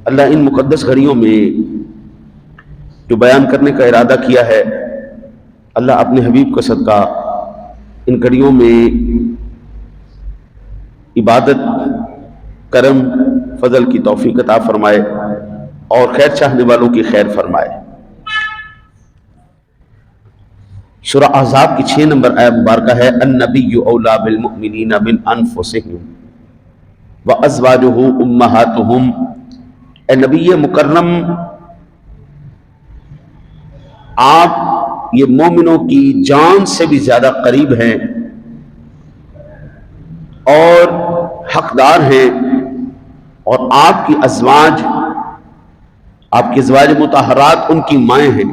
اللہ ان مقدس گھڑیوں میں جو بیان کرنے کا ارادہ کیا ہے، اللہ اپنے حبیب کا صدقہ ان گھڑیوں میں عبادت، کرم، فضل کی توفیق عطا فرمائے اور خیر چاہنے والوں کی خیر فرمائے۔ سورہ احزاب کی 6 نمبر آیت مبارکہ ہے، النبی اولیٰ بالمؤمنین من انفسہم وازواجہ امہاتہم۔ اے نبی مکرم، آپ یہ مومنوں کی جان سے بھی زیادہ قریب ہیں اور حقدار ہیں، اور آپ کی ازواج، آپ کی ازواج مطہرات ان کی مائیں ہیں۔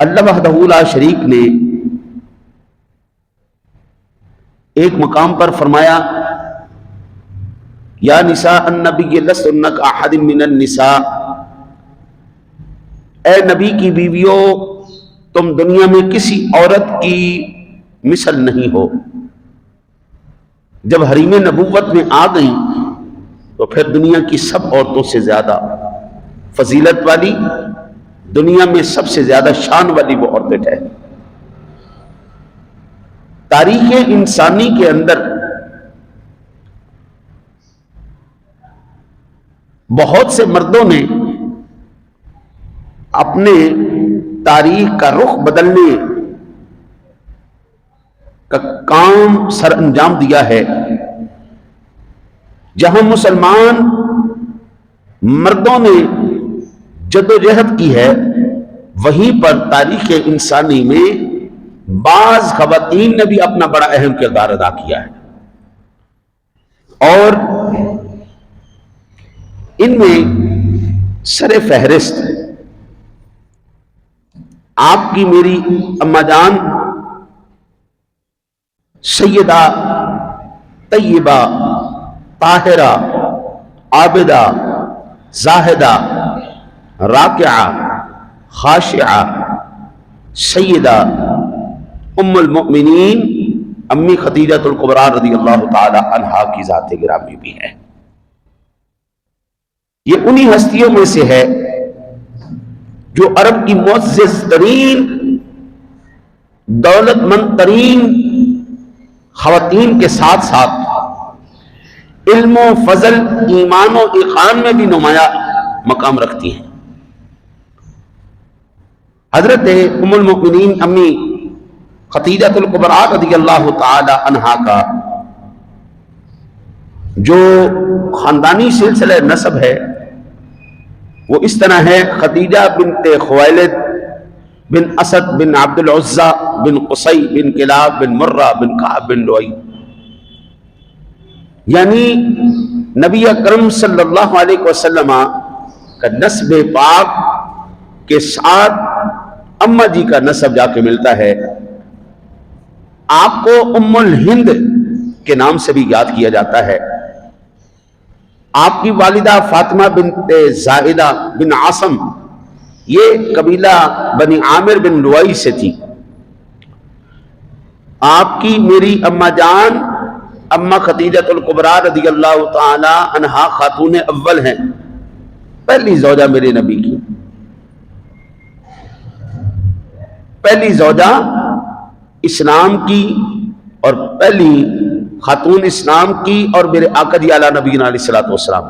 اللہ وحدہ لا شریک نے ایک مقام پر فرمایا، یا نساء النبی لستن کاحد من النساء، اے نبی کی بیویوں تم دنیا میں کسی عورت کی مثل نہیں ہو۔ جب حریم نبوت میں آ گئیں تو پھر دنیا کی سب عورتوں سے زیادہ فضیلت والی، دنیا میں سب سے زیادہ شان والی وہ عورت ہے۔ تاریخ انسانی کے اندر بہت سے مردوں نے اپنے تاریخ کا رخ بدلنے کا کام سر انجام دیا ہے۔ جہاں مسلمان مردوں نے جدوجہد کی ہے، وہیں پر تاریخ انسانی میں بعض خواتین نے بھی اپنا بڑا اہم کردار ادا کیا ہے، اور ان میں سر فہرست آپ کی میری اما جان سیدہ طیبہ طاہرہ عابدہ زاہدہ راکعہ خاشعہ سیدہ ام المؤمنین امی خدیجہ الکبریٰ رضی اللہ تعالی عنہا کی ذات گرامی بھی ہے۔ یہ انہی ہستیوں میں سے ہے جو عرب کی معزز ترین، دولت مند ترین خواتین کے ساتھ ساتھ علم و فضل، ایمان و ایقان میں بھی نمایاں مقام رکھتی ہیں۔ حضرت ام المؤمنین امی خدیجہ الکبریٰ رضی اللہ تعالی عنہا کا جو خاندانی سلسلہ نسب ہے وہ اس طرح ہے، خدیجہ بنت خویلد بن اسد بن عبد العزیٰ بن قصی بن کلاب بن مرہ بن کعب بن لؤی، یعنی نبی اکرم صلی اللہ علیہ وسلم کا نسب پاک کے ساتھ اماں جی کا نسب جا کے ملتا ہے۔ آپ کو ام الہند کے نام سے بھی یاد کیا جاتا ہے۔ آپ کی والدہ فاطمہ بنت زائدہ بن عاصم، یہ قبیلہ بنی عامر بن لؤی سے تھی۔ آپ کی میری اما جان اما خدیجہ الکبریٰ رضی اللہ تعالی عنہا خاتون اول ہیں، پہلی زوجہ میرے نبی کی، پہلی زوجہ اسلام کی اور پہلی خاتون اسلام کی، اور میرے آقا جی اعلیٰ نبینا علیہ الصلوۃ والسلام۔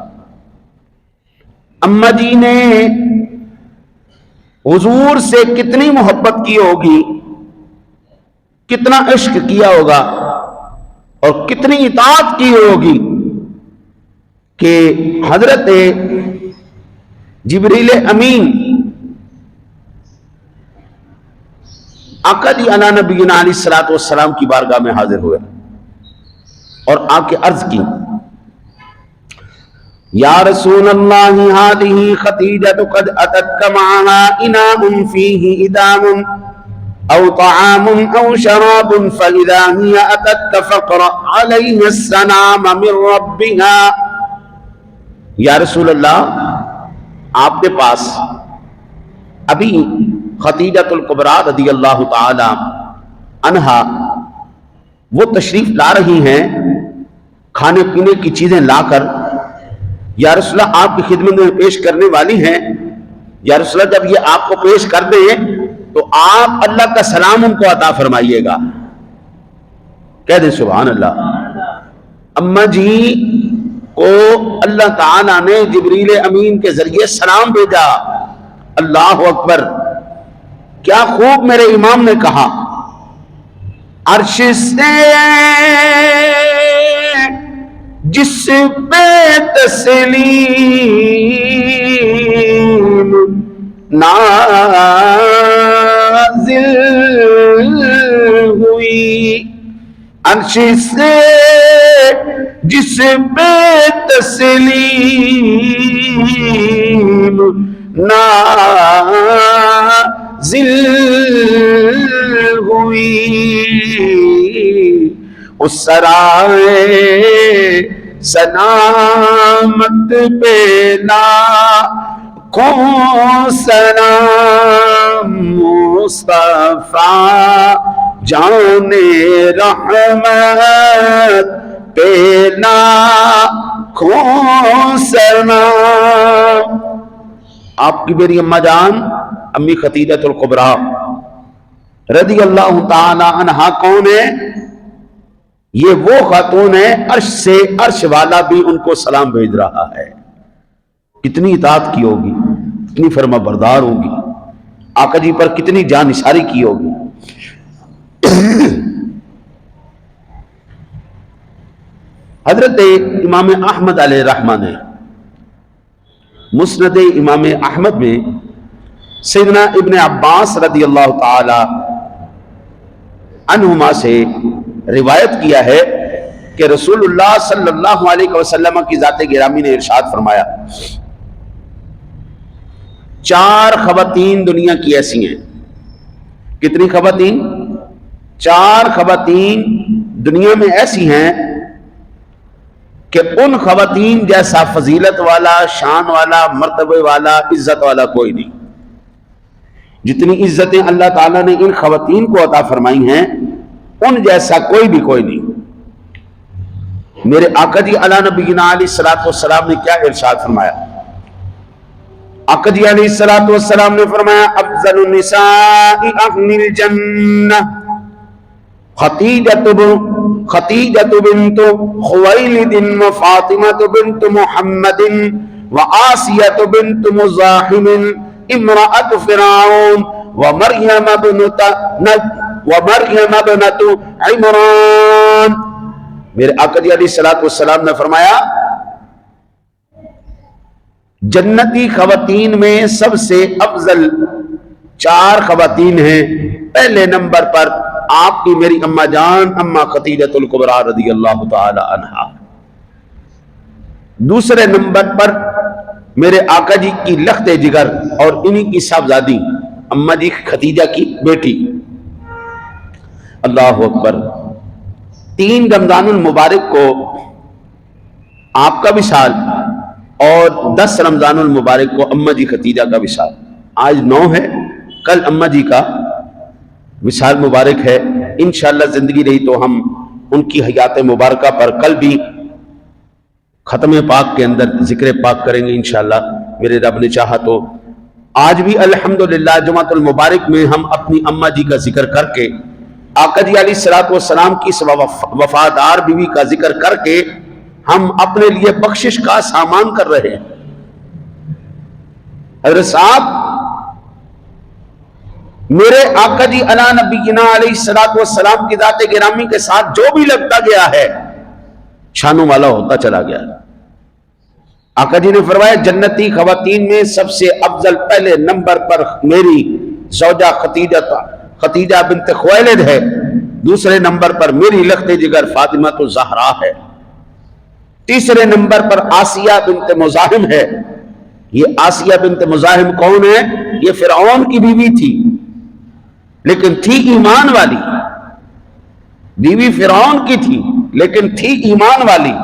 اما جی نے حضور سے کتنی محبت کی ہوگی، کتنا عشق کیا ہوگا اور کتنی اطاعت کی ہوگی کہ حضرت جبریل امین آقا جی اعلیٰ نبینا علیہ الصلوۃ والسلام کی بارگاہ میں حاضر ہوئے اور آ کے عرض کی، یا رسول اللہ هذه خدیجہ قد اتتک معها اناء فیہ ادام او طعام او شراب فاذا هی اتتک فقرأ علیہ السلام من ربها۔ یا رسول اللہ، آپ کے پاس ابھی خدیجہ الکبریٰ رضی اللہ تعالی عنہا وہ تشریف لا رہی ہیں، کھانے پینے کی چیزیں لا کر، یا رسول اللہ آپ کی خدمت میں پیش کرنے والی ہیں، یا رسول اللہ جب یہ آپ کو پیش کر دیں تو آپ اللہ کا سلام ان کو عطا فرمائیے گا۔ کہہ دیں سبحان اللہ۔ اماں جی کو اللہ تعالیٰ نے جبریل امین کے ذریعے سلام بھیجا۔ اللہ اکبر، کیا خوب میرے امام نے کہا، عرش سے جس پہ تسلیم نازل ہوئی، عرش سے جس پہ تسلیم نازل ہوئی، اس سرائے سلامت پہ لاکھوں سلام، مصطفیٰ جان رحمت پہ لاکھوں سلام۔ آپ کی میری اماں جان امی خدیجہ الکبریٰ رضی اللہ تعالی عنہا کون ہے؟ یہ وہ خاتون ہے عرش سے عرش والا بھی ان کو سلام بھیج رہا ہے۔ کتنی اطاعت کی ہوگی، کتنی فرما بردار ہوگی، آقا جی پر کتنی جان نثاری کی ہوگی۔ حضرت امام احمد علیہ رحمہ نے مسند امام احمد میں سیدنا ابن عباس رضی اللہ تعالی عنہما سے روایت کیا ہے کہ رسول اللہ صلی اللہ علیہ وسلم کی ذات گرامی نے ارشاد فرمایا، 4 خواتین دنیا کی ایسی ہیں۔ کتنی خواتین؟ 4 خواتین دنیا میں ایسی ہیں کہ ان خواتین جیسا فضیلت والا، شان والا، مرتبے والا، عزت والا کوئی نہیں۔ جتنی عزتیں اللہ تعالیٰ نے ان خواتین کو عطا فرمائی ہیں ان جیسا کوئی بھی کوئی نہیں۔ میرے آقا جی علی نبینا علیہ الصلوۃ والسلام نے کیا ارشاد فرمایا؟ آقا جی علیہ الصلوۃ والسلام نے فرمایا، افضل النساء اہل الجنہ خدیجہ بنت خویلد وفاطمہ بنت محمد وآسیہ بنت مزاحم امرأة فرعون ومریم ابنت عمران۔ میرے آقا جی علیہ الصلوۃ والسلام نے فرمایا، جنتی خواتین میں سب سے افضل 4 خواتین ہیں۔ پہلے نمبر پر آپ کی میری اماں جان اماں خدیجہ الکبریٰ رضی اللہ تعالی عنہا، دوسرے نمبر پر میرے آقا جی کی لخت جگر اور انہی کی صاحبزادی اماں جی خدیجہ کی بیٹی۔ اللہ اکبر۔ 3 رمضان المبارک کو آپ کا وصال اور 10 رمضان المبارک کو اماں جی خدیجہ کا وصال۔ آج 9 ہے، کل اماں جی کا وصال مبارک ہے۔ انشاءاللہ زندگی رہی تو ہم ان کی حیات مبارکہ پر کل بھی ختم پاک کے اندر ذکر پاک کریں گے انشاءاللہ، میرے رب نے چاہا تو۔ آج بھی الحمدللہ جمعۃ المبارک میں ہم اپنی اماں جی کا ذکر کر کے، آقا جی علیہ الصلوۃ والسلام کی وفادار بیوی کا ذکر کر کے ہم اپنے لیے بخشش کا سامان کر رہے ہیں۔ حضرت صاحب، میرے آقا جی علی نبینا علیہ الصلوۃ والسلام کی ذات گرامی کے ساتھ جو بھی لگتا گیا ہے شانوں والا ہوتا چلا گیا۔ آقا جی نے فرمایا، جنتی خواتین میں سب سے افضل پہلے نمبر پر میری زوجہ خدیجہ بنت خویلد ہے، دوسرے نمبر پر میری لخت جگر فاطمہ الزہرا ہے، تیسرے نمبر پر آسیہ بنت مزاحم ہے۔ یہ آسیہ بنت مزاحم کون ہے؟ یہ فرعون کی بیوی تھی لیکن تھی ایمان والی، بیوی فرعون کی تھی لیکن تھی ایمان والی،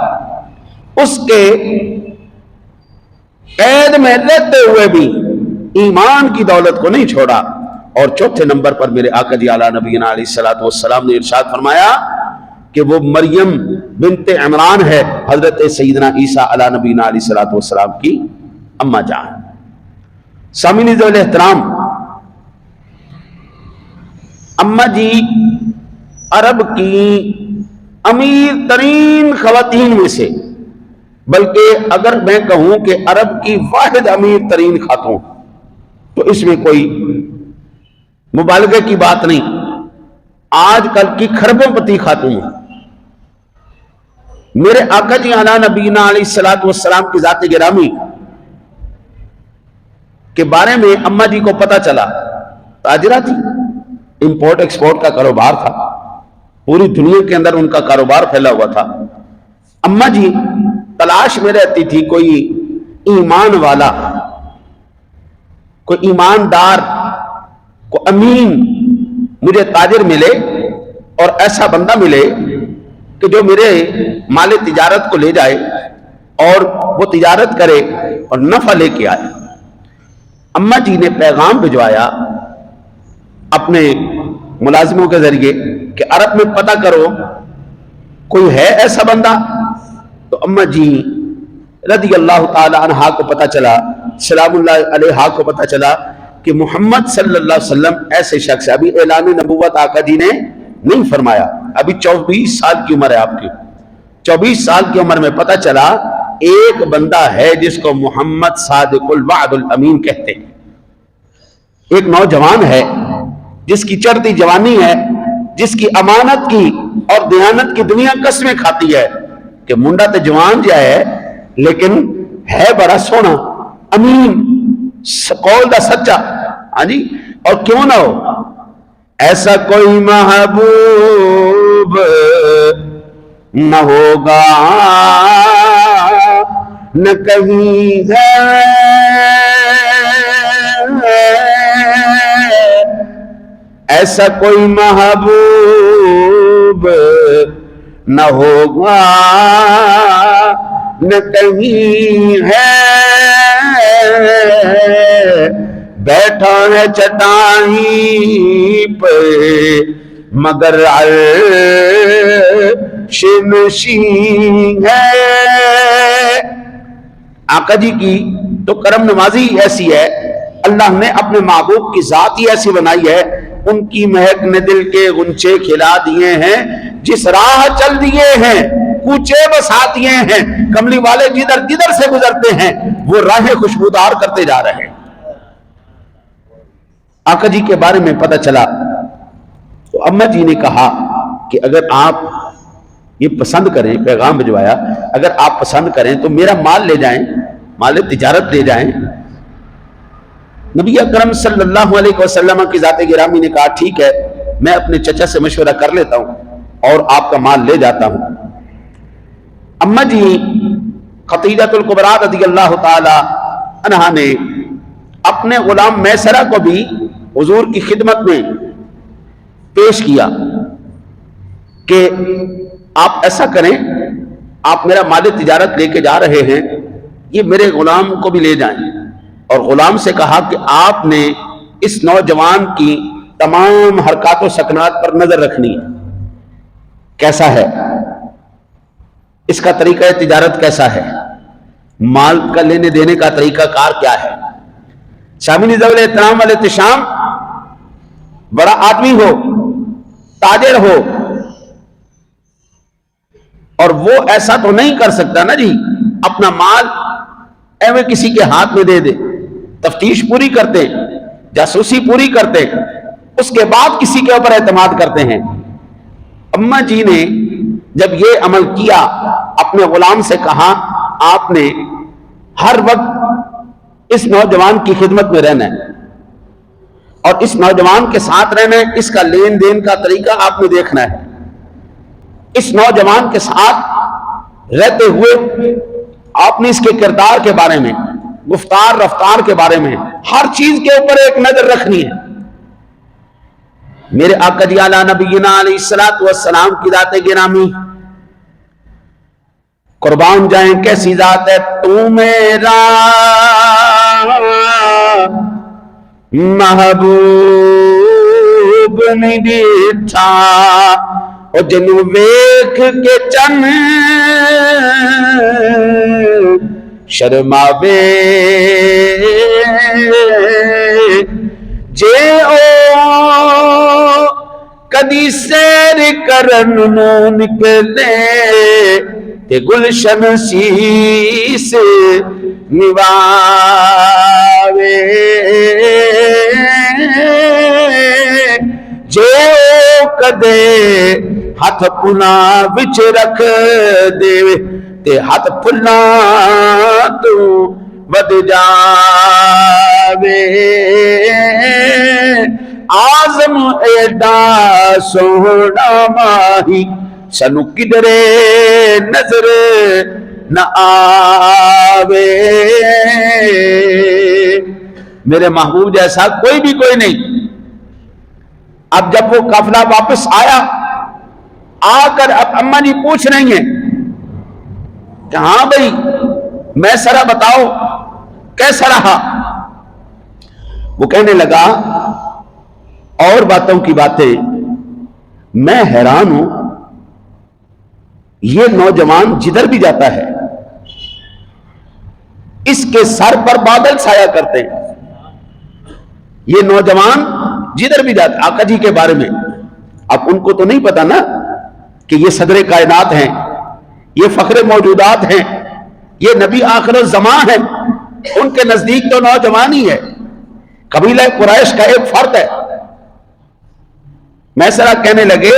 اس کے قید میں رہتے ہوئے بھی ایمان کی دولت کو نہیں چھوڑا۔ اور چوتھے نمبر پر میرے آقا جی علی نبینا علیہ الصلوۃ والسلام نے ارشاد فرمایا کہ وہ مریم بنت عمران ہے، حضرت سیدنا عیسیٰ علیہ نبینا علیہ الصلوۃ والسلام کی اماں جان۔ سامعین ذوال احترام، اماں جی عرب کی امیر ترین خواتین میں سے، بلکہ اگر میں کہوں کہ عرب کی واحد امیر ترین خاتون، تو اس میں کوئی مبالغے کی بات نہیں۔ آج کل کی کھربوں پتی خاتون، میرے آقا جی علیہ نبینا علیہ الصلوۃ والسلام کی ذات گرامی کے بارے میں اماں جی کو پتہ چلا، تاجرہ تھی، امپورٹ ایکسپورٹ کا کاروبار تھا، پوری دنیا کے اندر ان کا کاروبار پھیلا ہوا تھا۔ اماں جی تلاش میں رہتی تھی کوئی ایمان والا، کوئی ایماندار، کوئی امین مجھے تاجر ملے اور ایسا بندہ ملے کہ جو میرے مال تجارت کو لے جائے اور وہ تجارت کرے اور نفع لے کے آئے۔ اماں جی نے پیغام بھجوایا اپنے ملازموں کے ذریعے کہ عرب میں پتہ کرو کوئی ہے ایسا بندہ۔ تو اماں جی رضی اللہ تعالی عنہا کو پتہ چلا، سلام اللہ علیہا کو پتہ چلا کہ محمد صلی اللہ علیہ وسلم ایسے شخص ہے۔ ابھی اعلان نبوت آقا جی نے نہیں فرمایا، ابھی 24 سال کی عمر ہے آپ کی، 24 سال کی عمر میں پتہ چلا ایک بندہ ہے جس کو محمد صادق الوعد الامین کہتے ہیں۔ ایک نوجوان ہے جس کی چڑھتی جوانی ہے، جس کی امانت کی اور دیانت کی دنیا قسمیں کھاتی ہے کہ منڈا تے جوان جا ہے لیکن ہے بڑا سونا، امین، قول دا سچا۔ ہاں جی، اور کیوں نہ ہو، ایسا کوئی محبوب نہ ہوگا نہ کہیں ہے، ایسا کوئی محبوب نہ ہوگا نہ کہیں ہے، بیٹھا ہے چٹائی پہ مگر عرش نشین ہے۔ آقا جی کی تو کرم نوازی ایسی ہے، اللہ نے اپنے محبوب کی ذات ہی ایسی بنائی ہے، ان کی مہک نے دل کے غنچے کھلا دیے ہیں، جس راہ چل دیے ہیں کوچے بسا دیے ہیں، کملی والے جدھر جدھر سے گزرتے ہیں وہ راہیں خوشبودار کرتے جا رہے ہیں۔ آقا جی کے بارے میں پتہ چلا تو اماں جی نے کہا کہ اگر آپ یہ پسند کریں، پیغام بھجوایا، اگر آپ پسند کریں تو میرا مال لے جائیں، مال تجارت لے جائیں۔ نبی اکرم صلی اللہ علیہ وسلم کی ذات گرامی نے کہا ٹھیک ہے، میں اپنے چچا سے مشورہ کر لیتا ہوں اور آپ کا مال لے جاتا ہوں۔ اماں جی خدیجہ الکبریٰ رضی اللہ تعالی عنہا نے اپنے غلام میسرہ کو بھی حضور کی خدمت میں پیش کیا کہ آپ ایسا کریں، آپ میرا مال تجارت لے کے جا رہے ہیں، یہ میرے غلام کو بھی لے جائیں، اور غلام سے کہا کہ آپ نے اس نوجوان کی تمام حرکات و سکنات پر نظر رکھنی ہے، کیسا ہے، اس کا طریقہ تجارت کیسا ہے، مال کا لینے دینے کا طریقہ کار کیا ہے۔ سامعین ذوال احترام والاحتشام، بڑا آدمی ہو، تاجر ہو، اور وہ ایسا تو نہیں کر سکتا نا جی اپنا مال ایویں کسی کے ہاتھ میں دے دے، تفتیش پوری کرتے، جاسوسی پوری کرتے، اس کے بعد کسی کے اوپر اعتماد کرتے ہیں۔ اماں جی نے جب یہ عمل کیا، اپنے غلام سے کہا آپ نے ہر وقت اس نوجوان کی خدمت میں رہنا ہے اور اس نوجوان کے ساتھ رہنا ہے، اس کا لین دین کا طریقہ آپ نے دیکھنا ہے، اس نوجوان کے ساتھ رہتے ہوئے آپ نے اس کے کردار کے بارے میں، گفتار رفتار کے بارے میں، ہر چیز کے اوپر ایک نظر رکھنی ہے۔ میرے آقا جی علیہ نبینا علیہ الصلوۃ والسلام کی ذات گرامی، قربان جائیں کیسی ذات ہے، تو میرا محبوب نہیں بیٹھا او جنوں ویکھ کے چن شرماوے جے او کدی سیر کرن نو نکلے تے گلشن شیس نواوے جے او کدے ہاتھ پنا وچ رکھ دے تے ہاتھ پھلا تو ود جاوے آزم ایڈا سونا ماہی سنو کدرے نظر نہ آوے. میرے محبوب جیسا کوئی بھی کوئی نہیں. اب جب وہ قافلہ واپس آیا, آ کر اب اماں جی پوچھ رہی ہیں کہ ہاں بھائی میسرہ بتاؤ کیسا رہا. وہ کہنے لگا اور باتوں کی باتیں, میں حیران ہوں یہ نوجوان جدھر بھی جاتا ہے اس کے سر پر بادل سایہ کرتے ہیں. یہ نوجوان جدھر بھی جاتا, آقا جی کے بارے میں اب ان کو تو نہیں پتا نا کہ یہ صدر کائنات ہیں, یہ فخر موجودات ہیں, یہ نبی آخر الزماں ہیں. ان کے نزدیک تو نوجوان ہی ہے, قبیلہ قریش کا ایک فرد ہے. میسرہ کہنے لگے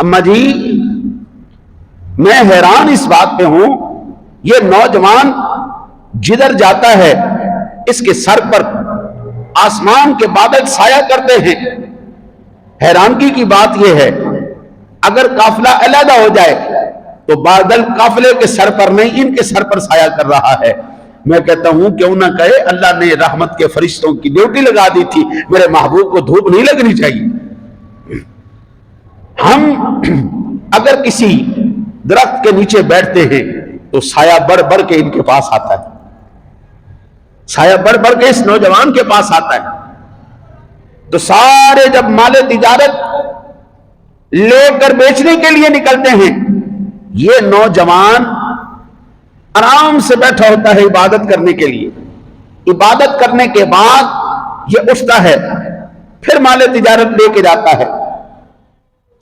اماں جی میں حیران اس بات پہ ہوں, یہ نوجوان جدھر جاتا ہے اس کے سر پر آسمان کے بادل سایہ کرتے ہیں. حیرانگی کی بات یہ ہے اگر قافلہ علیحدہ ہو جائے تو بادل قافلے کے سر پر نہیں ان کے سر پر سایہ کر رہا ہے. میں کہتا ہوں کیوں نہ کہے اللہ نے رحمت کے فرشتوں کی ڈیوٹی لگا دی تھی, میرے محبوب کو دھوپ نہیں لگنی چاہیے. ہم اگر کسی درخت کے نیچے بیٹھتے ہیں تو سایہ بڑھ بڑھ کے ان کے پاس آتا ہے, سایہ بڑھ بڑھ کے اس نوجوان کے پاس آتا ہے. تو سارے جب مال تجارت لے کر بیچنے کے لیے نکلتے ہیں, یہ نوجوان آرام سے بیٹھا ہوتا ہے عبادت کرنے کے لیے. عبادت کرنے کے بعد یہ اٹھتا ہے, پھر مال تجارت لے کے جاتا ہے.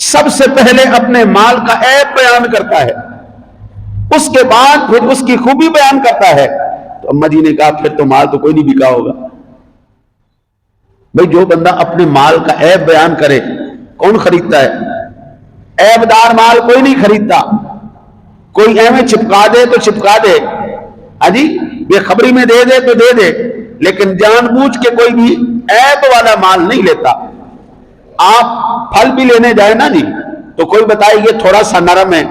سب سے پہلے اپنے مال کا عیب بیان کرتا ہے, اس کے بعد پھر اس کی خوبی بیان کرتا ہے. تو اماں جی نے کہا پھر تو مال تو کوئی نہیں بکا ہوگا. بھئی جو بندہ اپنے مال کا عیب بیان کرے کون خریدتا ہے؟ عیب دار مال کوئی نہیں خریدتا. کوئی ایویں چپکا دے تو چپکا دے, جی بے خبری میں دے دے تو دے دے, لیکن جان بوجھ کے کوئی بھی عیب والا مال نہیں لیتا. آپ پھل بھی لینے جائیں نا جی تو کوئی بتائے یہ تھوڑا سا نرم ہے,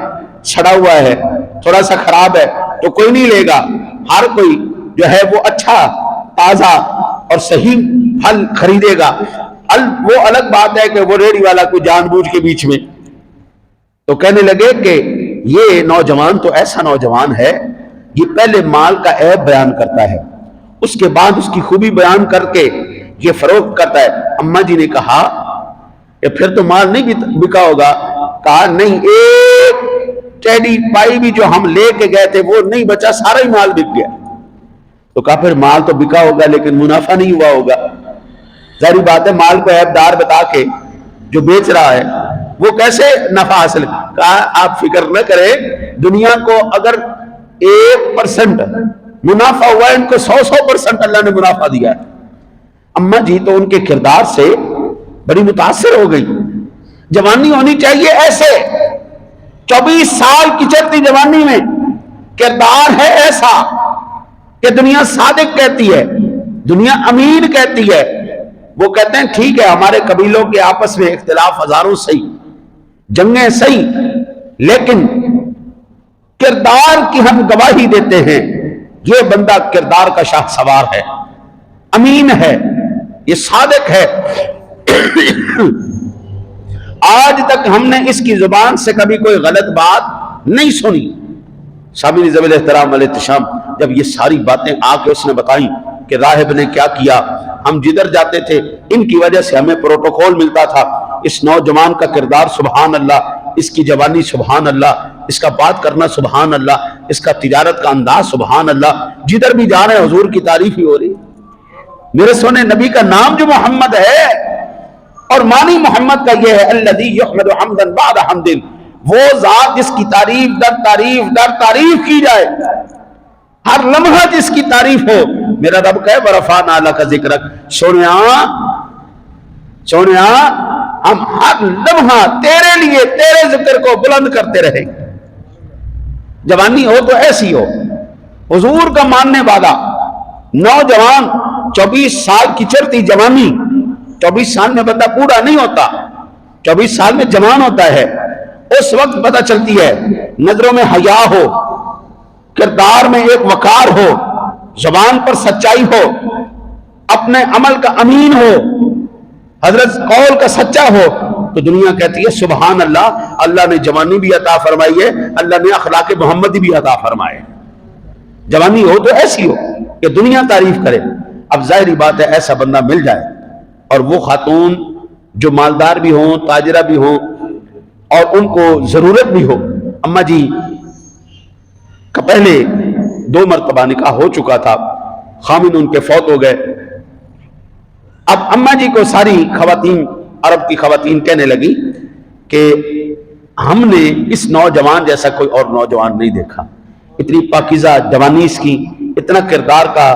چھڑا ہوا ہے, تھوڑا سا خراب ہے, تو کوئی نہیں لے گا. ہر کوئی جو ہے وہ اچھا تازہ اور صحیح پھل خریدے گا. وہ الگ بات ہے کہ وہ ریڑھی والا کوئی جان بوجھ کے بیچ میں. تو کہنے لگے کہ یہ نوجوان تو ایسا نوجوان ہے, یہ پہلے مال کا عیب بیان کرتا ہے, اس کے بعد اس کی خوبی بیان کر کے یہ فروخت کرتا ہے. اماں جی نے کہا کہ پھر تو مال نہیں بکا ہوگا. کہا نہیں, ایک ٹیڈی پائی بھی جو ہم لے کے گئے تھے وہ نہیں بچا, سارا ہی مال بک گیا. تو کہا پھر مال تو بکا ہوگا لیکن منافع نہیں ہوا ہوگا. ظاہری بات ہے مال کو عیب دار بتا کے جو بیچ رہا ہے وہ کیسے نفع حاصل. کہا آپ فکر نہ کریں, دنیا کو اگر 1% منافع ہوا, ان کو 100% اللہ نے منافع دیا ہے. اماں جی تو ان کے کردار سے بڑی متاثر ہو گئی. جوانی ہونی چاہیے ایسے, 24 سال کی چلتی جوانی میں کردار ہے ایسا کہ دنیا صادق کہتی ہے, دنیا امین کہتی ہے. وہ کہتے ہیں ٹھیک ہے ہمارے قبیلوں کے آپس میں اختلاف ہزاروں صحیح, جنگیں صحیح, لیکن کردار کی ہم گواہی دیتے ہیں یہ بندہ کردار کا شاہ سوار ہے, امین ہے, یہ صادق ہے. آج تک ہم نے اس کی زبان سے کبھی کوئی غلط بات نہیں سنی. سامعین ذوی الاحترام علیہ التشام, جب یہ ساری باتیں آ کے اس نے بتائیں کہ راہب نے کیا کیا, ہم جدھر جاتے تھے ان کی وجہ سے ہمیں پروٹوکول ملتا تھا, اس نوجوان کا کردار سبحان اللہ، اس کی جوانی سبحان اللہ، اس کا بات کرنا سبحان اللہ، اس کا تجارت کا انداز سبحان اللہ، جدھر بھی جا رہے ہیں حضور کی تعریف ہی ہو رہی۔ میرے سونے نبی کا نام جو محمد ہے اور معنی محمد کا یہ ہے الذی یحمد حمدا بعد حمد، وہ ذات جس کی تعریف در تعریف در تعریف کی جائے، ہر لمحہ جس کی تعریف ہو۔ میرا رب کہے ورفعنا لک ذکرک، سونیا ہم ہر لمحہ تیرے لیے تیرے ذکر کو بلند کرتے رہیں۔ جوانی ہو تو ایسی ہو، حضور کا ماننے والا نوجوان، 24 سال کی چڑھتی جوانی، 24 سال میں بندہ بوڑھا نہیں ہوتا، 24 سال میں جوان ہوتا ہے۔ اس وقت پتہ چلتی ہے، نظروں میں حیا ہو، کردار میں ایک وقار ہو، زبان پر سچائی ہو، اپنے عمل کا امین ہو، حضرت قول کا سچا ہو، تو دنیا کہتی ہے سبحان اللہ، اللہ نے جوانی بھی عطا فرمائی ہے، اللہ نے اخلاق محمدی بھی عطا فرمائے۔ جوانی ہو تو ایسی ہو کہ دنیا تعریف کرے۔ اب ظاہری بات ہے ایسا بندہ مل جائے، اور وہ خاتون جو مالدار بھی ہوں، تاجرہ بھی ہوں، اور ان کو ضرورت بھی ہو۔ اماں جی کا پہلے 2 مرتبہ نکاح ہو چکا تھا، خامن ان کے فوت ہو گئے۔ اب اماں جی کو ساری خواتین، عرب کی خواتین کہنے لگی کہ ہم نے اس نوجوان جیسا کوئی اور نوجوان نہیں دیکھا، اتنی پاکیزہ جوانی اس کی، اتنا کردار کا،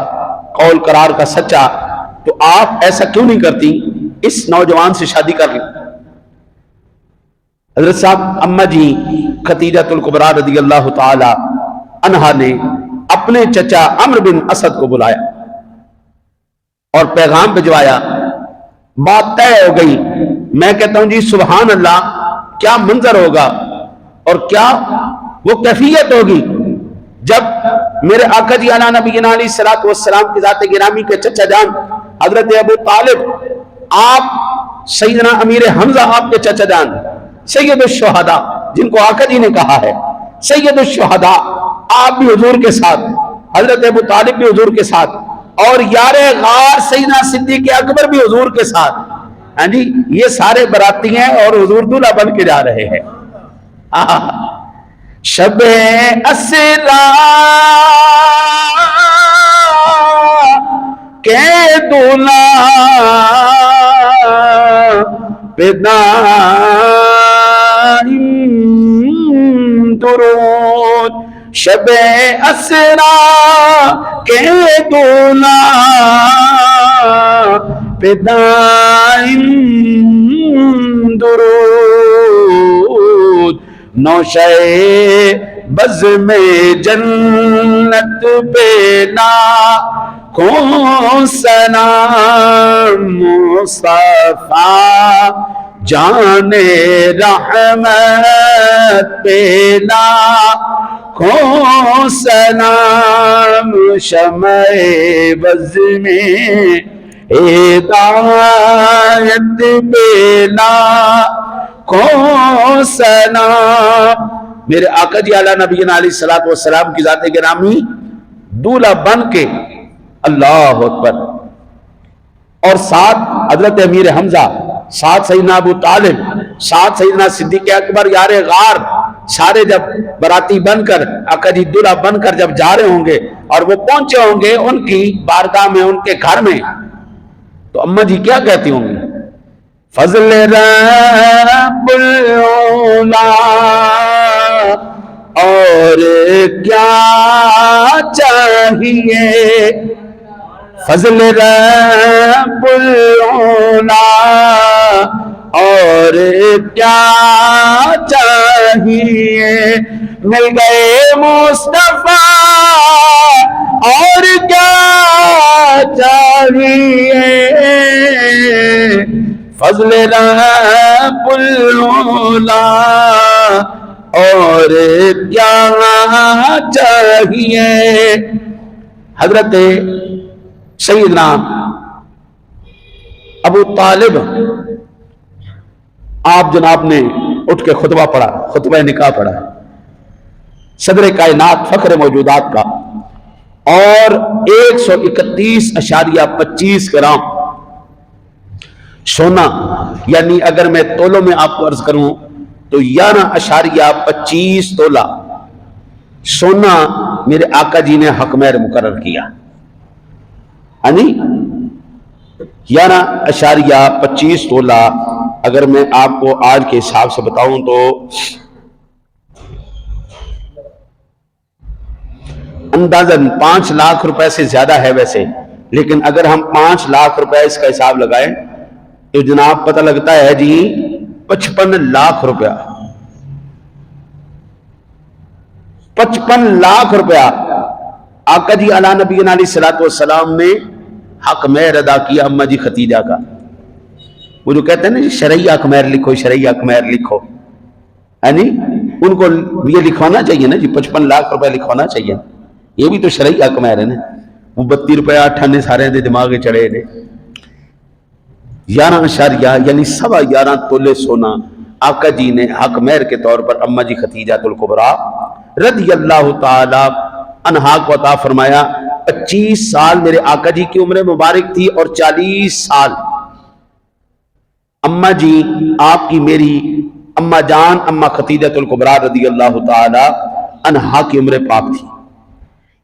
قول قرار کا سچا، تو آپ ایسا کیوں نہیں کرتی، اس نوجوان سے شادی کر لیں۔ حضرت صاحب اماں جی خدیجہ الکبریٰ رضی اللہ تعالی عنہا نے اپنے چچا عمرو بن اسد کو بلایا اور پیغام بھجوایا، بات طے ہو گئی۔ میں کہتا ہوں جی سبحان اللہ، کیا منظر ہوگا اور کیا وہ کیفیت ہوگی جب میرے آقا جی علی نبینا علیہ الصلوۃ والسلام کی ذات گرامی کے چچا جان حضرت ابو طالب، آپ سیدنا امیر حمزہ، آپ کے چچا جان سید الشہداء، جن کو آقا جی نے کہا ہے سید الشہداء، آپ بھی حضور کے ساتھ، حضرت ابو طالب بھی حضور کے ساتھ، اور یار غار سیدنا صدیق اکبر بھی حضور کے ساتھ، ہاں جی، یہ سارے براتی ہیں اور حضور دولہا بن کے جا رہے ہیں۔ شب اسرا کے دولہا درود، شب اسرا کے دولہا درود، نوشے بزم جنت بینا کون سلام مصطفیٰ جان رحمت پینا کون سلام شمع بز میں ہدایت پینا کون سلام۔ میرے آقا جی علی نبینا علیہ الصلوۃ والسلام کی ذات گرامی دولہا بن کے، اللہ اکبر، اور ساتھ حضرت امیر حمزہ، ساتھ سیدنا ابو طالب، ساتھ سیدنا صدیق اکبر یار غار، سارے جب براتی بن کر، آقا جی دولہا بن کر جب جا رہے ہوں گے اور وہ پہنچے ہوں گے ان کی بارگاہ میں، ان کے گھر میں، تو اماں جی کیا کہتی ہوں گی؟ فضل رب العلا اور کیا چاہیے، فضل رب العلا اور کیا چاہیے، مل گئے مصطفیٰ اور کیا چاہیے، فضل رب العلا اور کیا چاہیے۔ حضرت سیدنا ابو طالب آپ جناب نے اٹھ کے خطبہ پڑھا، خطبہ نکاح پڑھا، صدر کائنات فخر موجودات کا، اور 131.25 گرام سونا یعنی اگر میں تولوں میں آپ کو عرض کروں تو 11.25 تولہ سونا میرے آقا جی نے حق مہر مقرر کیا، یعنی 11.25 تولہ اگر میں آپ کو آج کے حساب سے بتاؤں تو اندازاً 5 لاکھ روپے سے زیادہ ہے ویسے، لیکن اگر ہم 5 لاکھ روپے اس کا حساب لگائیں تو جناب پتہ لگتا ہے جی 55 لاکھ روپیہ 55 لاکھ روپیہ آقا جی علی نبینا علیہ الصلوۃ والسلام نے حق مہر ادا کیا اما جی ختیجہ کا۔ وہ جو کہتے ہیں نا جی شرعی حق مہر لکھو، شرعی حق مہر لکھو، یعنی ان کو یہ لکھوانا چاہیے نا جی 55 لاکھ روپے لکھوانا چاہیے، یہ بھی تو شرعی حق مہر ہے نا۔ وہ 32 روپے 98 سارے دے دماغ چڑھے نے 11 یعنی 11.25 تولے سونا آقا جی نے حق مہر کے طور پر اما جی ختیجہ الکبریٰ رضی اللہ تعالی عنہا کو عطا فرمایا۔ 25 سال میرے آقا جی کی عمر مبارک تھی اور 40 سال اما جی آپ کی میری اما جان اما ختیجہ الکبریٰ رضی اللہ تعالی عنہا کی عمر پاک تھی۔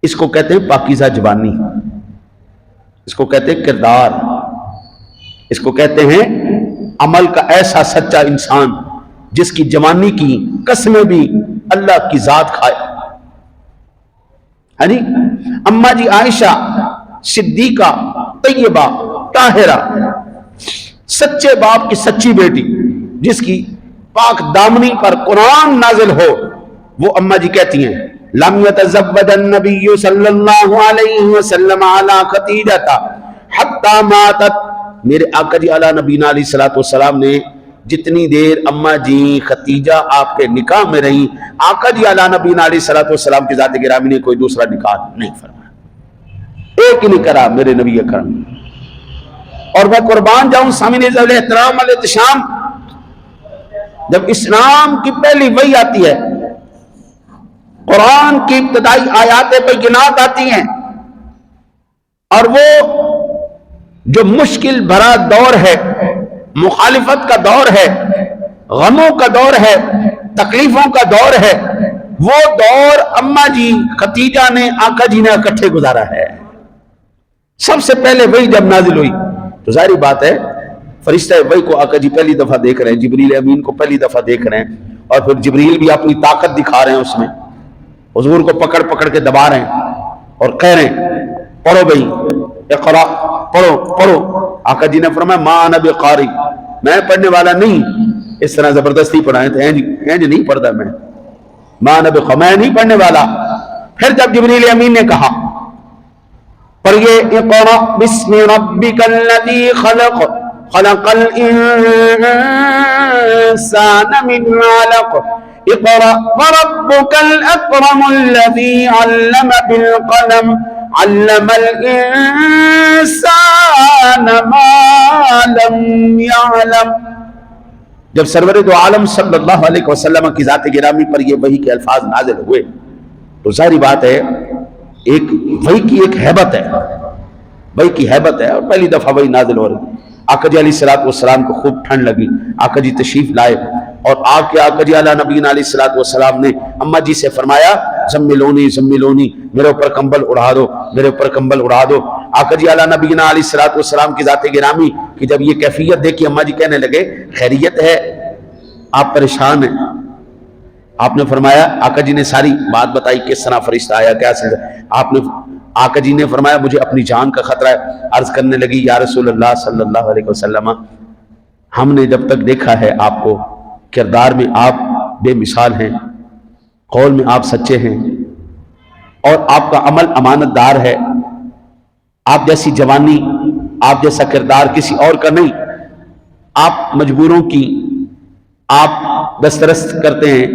اس کو کہتے ہیں پاکیزہ جوانی، اس کو کہتے ہیں کردار، اس کو کہتے ہیں عمل کا ایسا سچا انسان جس کی جوانی کی قسمیں بھی اللہ کی ذات کھائے۔ ہاں جی اما جی عائشہ صدیقہ طیبہ طاہرہ سچے باپ کی سچی بیٹی جس کی پاک دامنی پر قرآن نازل ہو، وہ اما جی کہتی ہیں لم يتزوج النبی صلی اللہ علیہ وسلم علی ختیجہ حتی ماتت، میرے آقا جی علی نبینا علیہ الصلوۃ والسلام نے جتنی دیر اما جی ختیجہ آپ کے نکاح میں رہی، آقا جی علی نبینا علیہ الصلوۃ والسلام کی ذات گرامی نے کوئی دوسرا نکاح نہیں فرمایا، ایک ہی نہیں کرا میرے نبی اکرم۔ اور میں قربان جاؤں سامنے ذوال احترام والاحتشام، جب اسلام کی پہلی وحی آتی ہے، قرآن کی ابتدائی آیات بینات آتی ہیں، اور وہ جو مشکل بھرا دور ہے، مخالفت کا دور ہے، غموں کا دور ہے، تکلیفوں کا دور ہے، وہ دور اما جی ختیجہ نے آقا جی نے اکٹھے گزارا ہے۔ سب سے پہلے وہی جب نازل ہوئی تو ظاہری بات ہے فرشتہ وہی کو آقا جی پہلی دفعہ دیکھ رہے ہیں، جبریل امین کو پہلی دفعہ دیکھ رہے ہیں، اور پھر جبریل بھی اپنی طاقت دکھا رہے ہیں، اس میں حضور کو پکڑ پکڑ کے دبا رہے ہیں اور کہہ رہے ہیں پڑھو بھائی اقرا، پڑھو پڑھو۔ آقا جی نے فرمایا ما انا بقاری، میں پڑھنے والا نہیں، اس طرح زبردستی پڑھائے تھے، اینج نہیں پڑھتا میں، ما انا بقاری، میں نہیں پڑھنے والا۔ پھر جب جبریل امین نے کہا پڑھیے اقرا بسم ربک الذی خلق خلق الانسان من علق اقرا وربک الاکرم الذی علم بالقلم علم الانسان ما لم يعلم۔ جب سرور دو عالم صلی اللہ علیہ وسلم کی ذات گرامی پر یہ وحی کے الفاظ نازل ہوئے تو ظاہری بات ہے ایک وحی کی ایک ہیبت ہے، وحی کی ہیبت ہے، اور پہلی دفعہ وحی نازل ہو رہی۔ آقا جی علیہ الصلوۃ والسلام کو خوب ٹھنڈ لگی، آقا جی تشریف لائے، اور آپ کے آقا جی علی نبینا علیہ الصلوۃ والسلام نے اما جی سے فرمایا زملونی زملونی، میرے اوپر کمبل اڑا دو، میرے اوپر کمبل اڑا دو۔ آقا جی علی نبینا علیہ الصلوۃ والسلام کی ذات گرامی کہ جب یہ کیفیت دیکھی اما جی کہنے لگے خیریت ہے، آپ پریشان ہیں؟ آپ نے فرمایا، آقا جی نے ساری بات بتائی کس طرح فرشتہ آیا کیا سلسلہ، آپ نے آقا جی نے فرمایا مجھے اپنی جان کا خطرہ ہے۔ عرض کرنے لگی یا رسول اللہ صلی اللہ علیہ وسلم، ہم نے جب تک دیکھا ہے آپ کو، کردار میں آپ بے مثال ہیں، قول میں آپ سچے ہیں، اور آپ کا عمل امانت دار ہے، آپ جیسی جوانی، آپ جیسا کردار کسی اور کا نہیں، آپ مجبوروں کی آپ دسترست کرتے ہیں،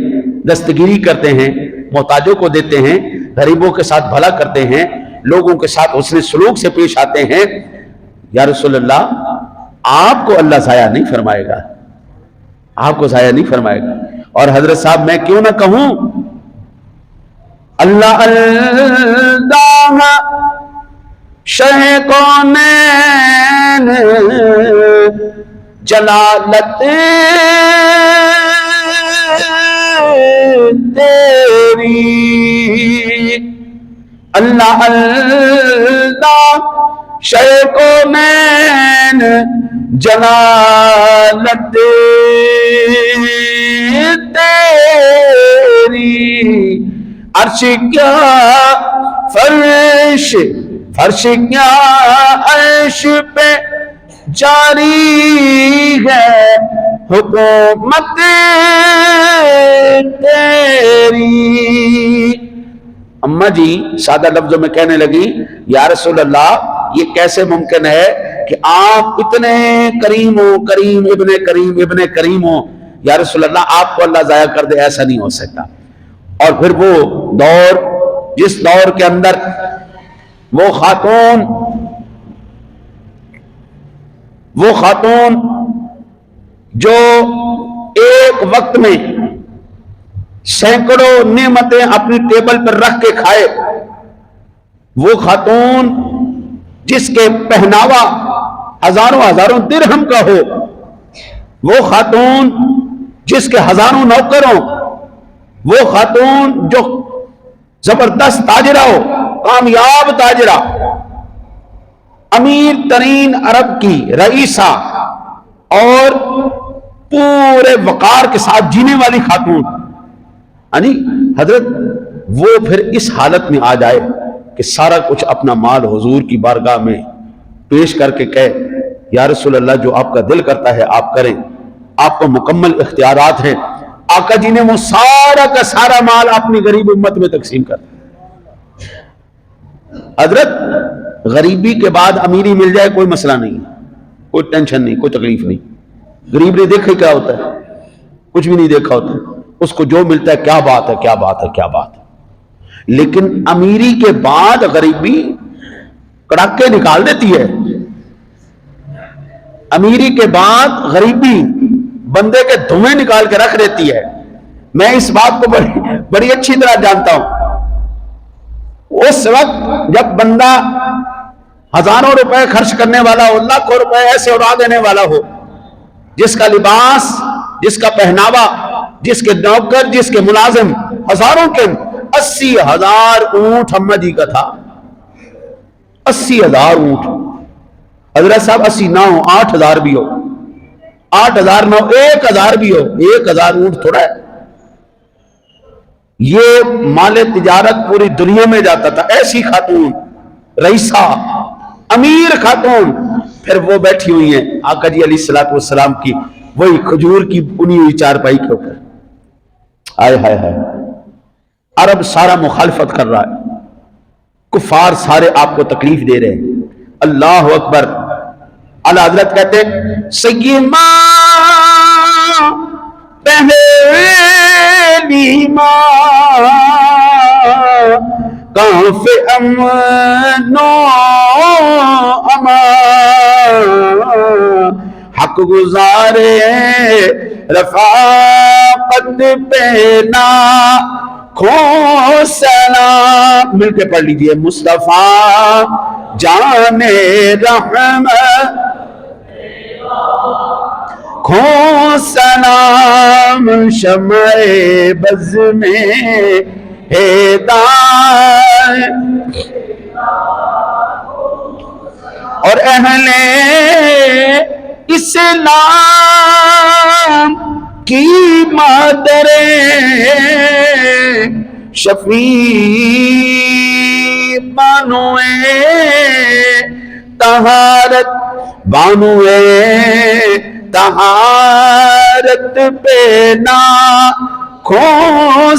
دستگیری کرتے ہیں، محتاجوں کو دیتے ہیں، غریبوں کے ساتھ بھلا کرتے ہیں، لوگوں کے ساتھ حسن سلوک سے پیش آتے ہیں، یا رسول اللہ آپ کو اللہ ضائع نہیں فرمائے گا، آپ کو ضائع نہیں فرمائے گا۔ اور حضرت صاحب میں کیوں نہ کہوں اللہ اللہ شہ کونین جلالت تیری، اللہ اللہ شیخ و نین جلالت تیری، عرش کیا فرش، فرش کیا عرش پہ جاری ہے حکومت تیری۔ اماں جی سادہ لفظوں میں کہنے لگی یا رسول اللہ یہ کیسے ممکن ہے کہ آپ اتنے کریم ہو، کریم ابن کریم ہو، یا رسول اللہ آپ کو اللہ ضائع کر دے، ایسا نہیں ہو سکتا۔ اور پھر وہ دور، جس دور کے اندر وہ خاتون جو ایک وقت میں سینکڑوں نعمتیں اپنی ٹیبل پر رکھ کے کھائے، وہ خاتون جس کے پہناوا ہزاروں درہم کا ہو، وہ خاتون جس کے ہزاروں نوکر ہوں، وہ خاتون جو زبردست تاجرہ ہو، کامیاب تاجرہ، امیر ترین عرب کی رئیسہ اور پورے وقار کے ساتھ جینے والی خاتون، یعنی حضرت وہ پھر اس حالت میں آ جائے کہ سارا کچھ اپنا مال حضور کی بارگاہ میں پیش کر کے کہے یا رسول اللہ جو آپ کا دل کرتا ہے آپ کریں، آپ کو مکمل اختیارات ہیں۔ آقا جی نے وہ سارا کا سارا مال اپنی غریب امت میں تقسیم کر دیا۔ حضرت غریبی کے بعد امیری مل جائے کوئی مسئلہ نہیں، کوئی ٹینشن نہیں، کوئی تکلیف نہیں۔ غریب نے دیکھا کیا ہوتا ہے؟ کچھ بھی نہیں دیکھا ہوتا، اس کو جو ملتا ہے کیا بات ہے، کیا بات ہے، کیا بات ہے۔ لیکن امیری کے بعد غریبی کڑاکے نکال دیتی ہے۔ امیری کے بعد غریبی بندے کے دھویں نکال کے رکھ دیتی ہے۔ میں اس بات کو بڑی اچھی طرح جانتا ہوں۔ اس وقت جب بندہ ہزاروں روپے خرچ کرنے والا ہو، لاکھوں روپے ایسے اڑا دینے والا ہو، جس کا لباس، جس کا پہناوا، جس کے نوکر، جس کے ملازم ہزاروں کے، 80,000 اونٹ اماں جی کا تھا، 80,000 اونٹ۔ حضرت صاحب 80 نہ ہو، 8,000 بھی ہو، 8,000 نہ ہو، 1,000 بھی ہو، 1,000 اونٹ تھوڑا ہے۔ یہ مال تجارت پوری دنیا میں جاتا تھا۔ ایسی خاتون، رئیسہ، امیر خاتون، پھر وہ بیٹھی ہوئی ہیں آقا جی علیہ السلام کی وہی کھجور کی بنی ہوئی چارپائی کے اوپر۔ آئے ہائے ہائے، عرب سارا مخالفت کر رہا ہے، کفار سارے آپ کو تکلیف دے رہے ہیں۔ اللہ اکبر۔ اعلی حضرت کہتے ہیں سیما پہلی ماں کانف امن و امان، حق گزارے رفاقت پینا کھو سلام، مل کے پڑھ لیجئے، مصطفیٰ جان رحمت کھو سلام، شمع بز میں ہدایت اور اہل اسلام کی مادر شفیع بانوئے طہارت، بانوئے طہارت پہ نا کھو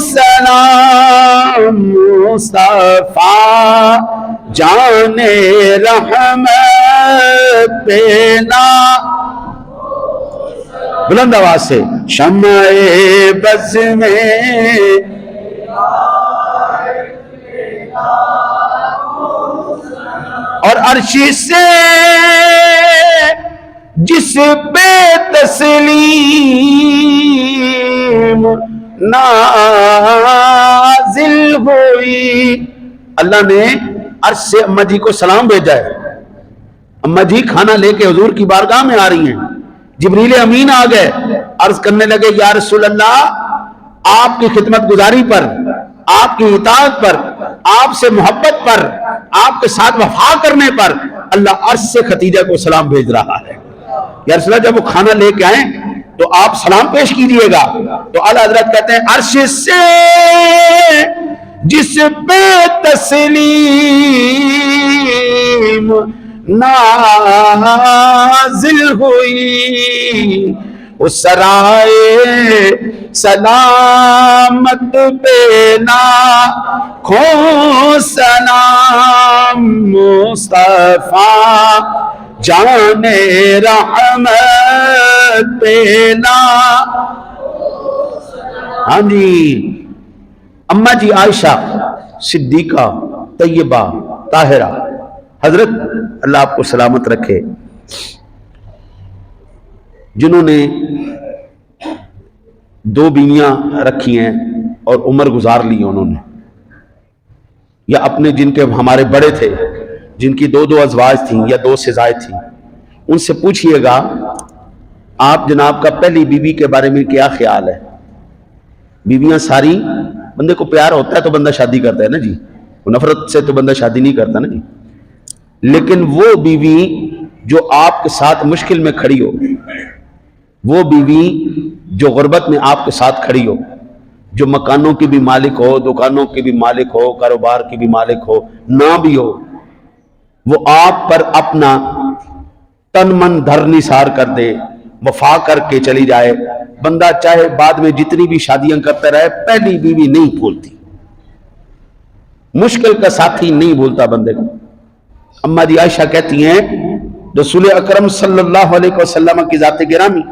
سلام، مصطفیٰ جان رحمت پہ نا، بلند آواز سے، شمع بز میں اور عرش سے جس پہ تسلیم نازل ہوئی۔ اللہ نے عرش سے اماں جی کو سلام بھیجا ہے۔ اماں جی کھانا لے کے حضور کی بارگاہ میں آ رہی ہیں، جبریل امین آ گئے، عرض کرنے لگے یا رسول اللہ، آپ کی خدمت گزاری پر، آپ کی اطاعت پر، آپ سے محبت پر، آپ کے ساتھ وفا کرنے پر اللہ عرش سے ختیجہ کو سلام بھیج رہا ہے۔ یا رسول اللہ، جب وہ کھانا لے کے آئیں تو آپ سلام پیش کیجئے گا۔ تو اعلیٰ حضرت کہتے ہیں عرش سے جس پہ تسلیم نازل ہوئی، اس سرائے سلامت پہ لاکھوں سلام، مصطفیٰ جان رحمت پہ ہاں جی، اماں جی عائشہ صدیقہ طیبہ طاہرہ حضرت، اللہ آپ کو سلامت رکھے، جنہوں نے 2 بیویاں رکھی ہیں اور عمر گزار لی انہوں نے، یا اپنے جن کے ہمارے بڑے تھے، جن کی 2 ازواج تھیں یا 2 سے زائد تھیں، ان سے پوچھئے گا آپ جناب کا پہلی بیوی کے بارے میں کیا خیال ہے؟ بیویاں ساری، بندے کو پیار ہوتا ہے تو بندہ شادی کرتا ہے نا جی، نفرت سے تو بندہ شادی نہیں کرتا نا جی، لیکن وہ بیوی جو آپ کے ساتھ مشکل میں کھڑی ہو، وہ بیوی جو غربت میں آپ کے ساتھ کھڑی ہو، جو مکانوں کی بھی مالک ہو، دکانوں کی بھی مالک ہو، کاروبار کی بھی مالک ہو، نہ بھی ہو، وہ آپ پر اپنا تن من دھر نثار کر دے، وفا کر کے چلی جائے، بندہ چاہے بعد میں جتنی بھی شادیاں کرتا رہے پہلی بیوی نہیں بھولتی، مشکل کا ساتھی نہیں بھولتا بندے کو۔ اماں جی عائشہ کہتی ہیں رسول اکرم صلی اللہ علیہ وسلم کی ذات گرامی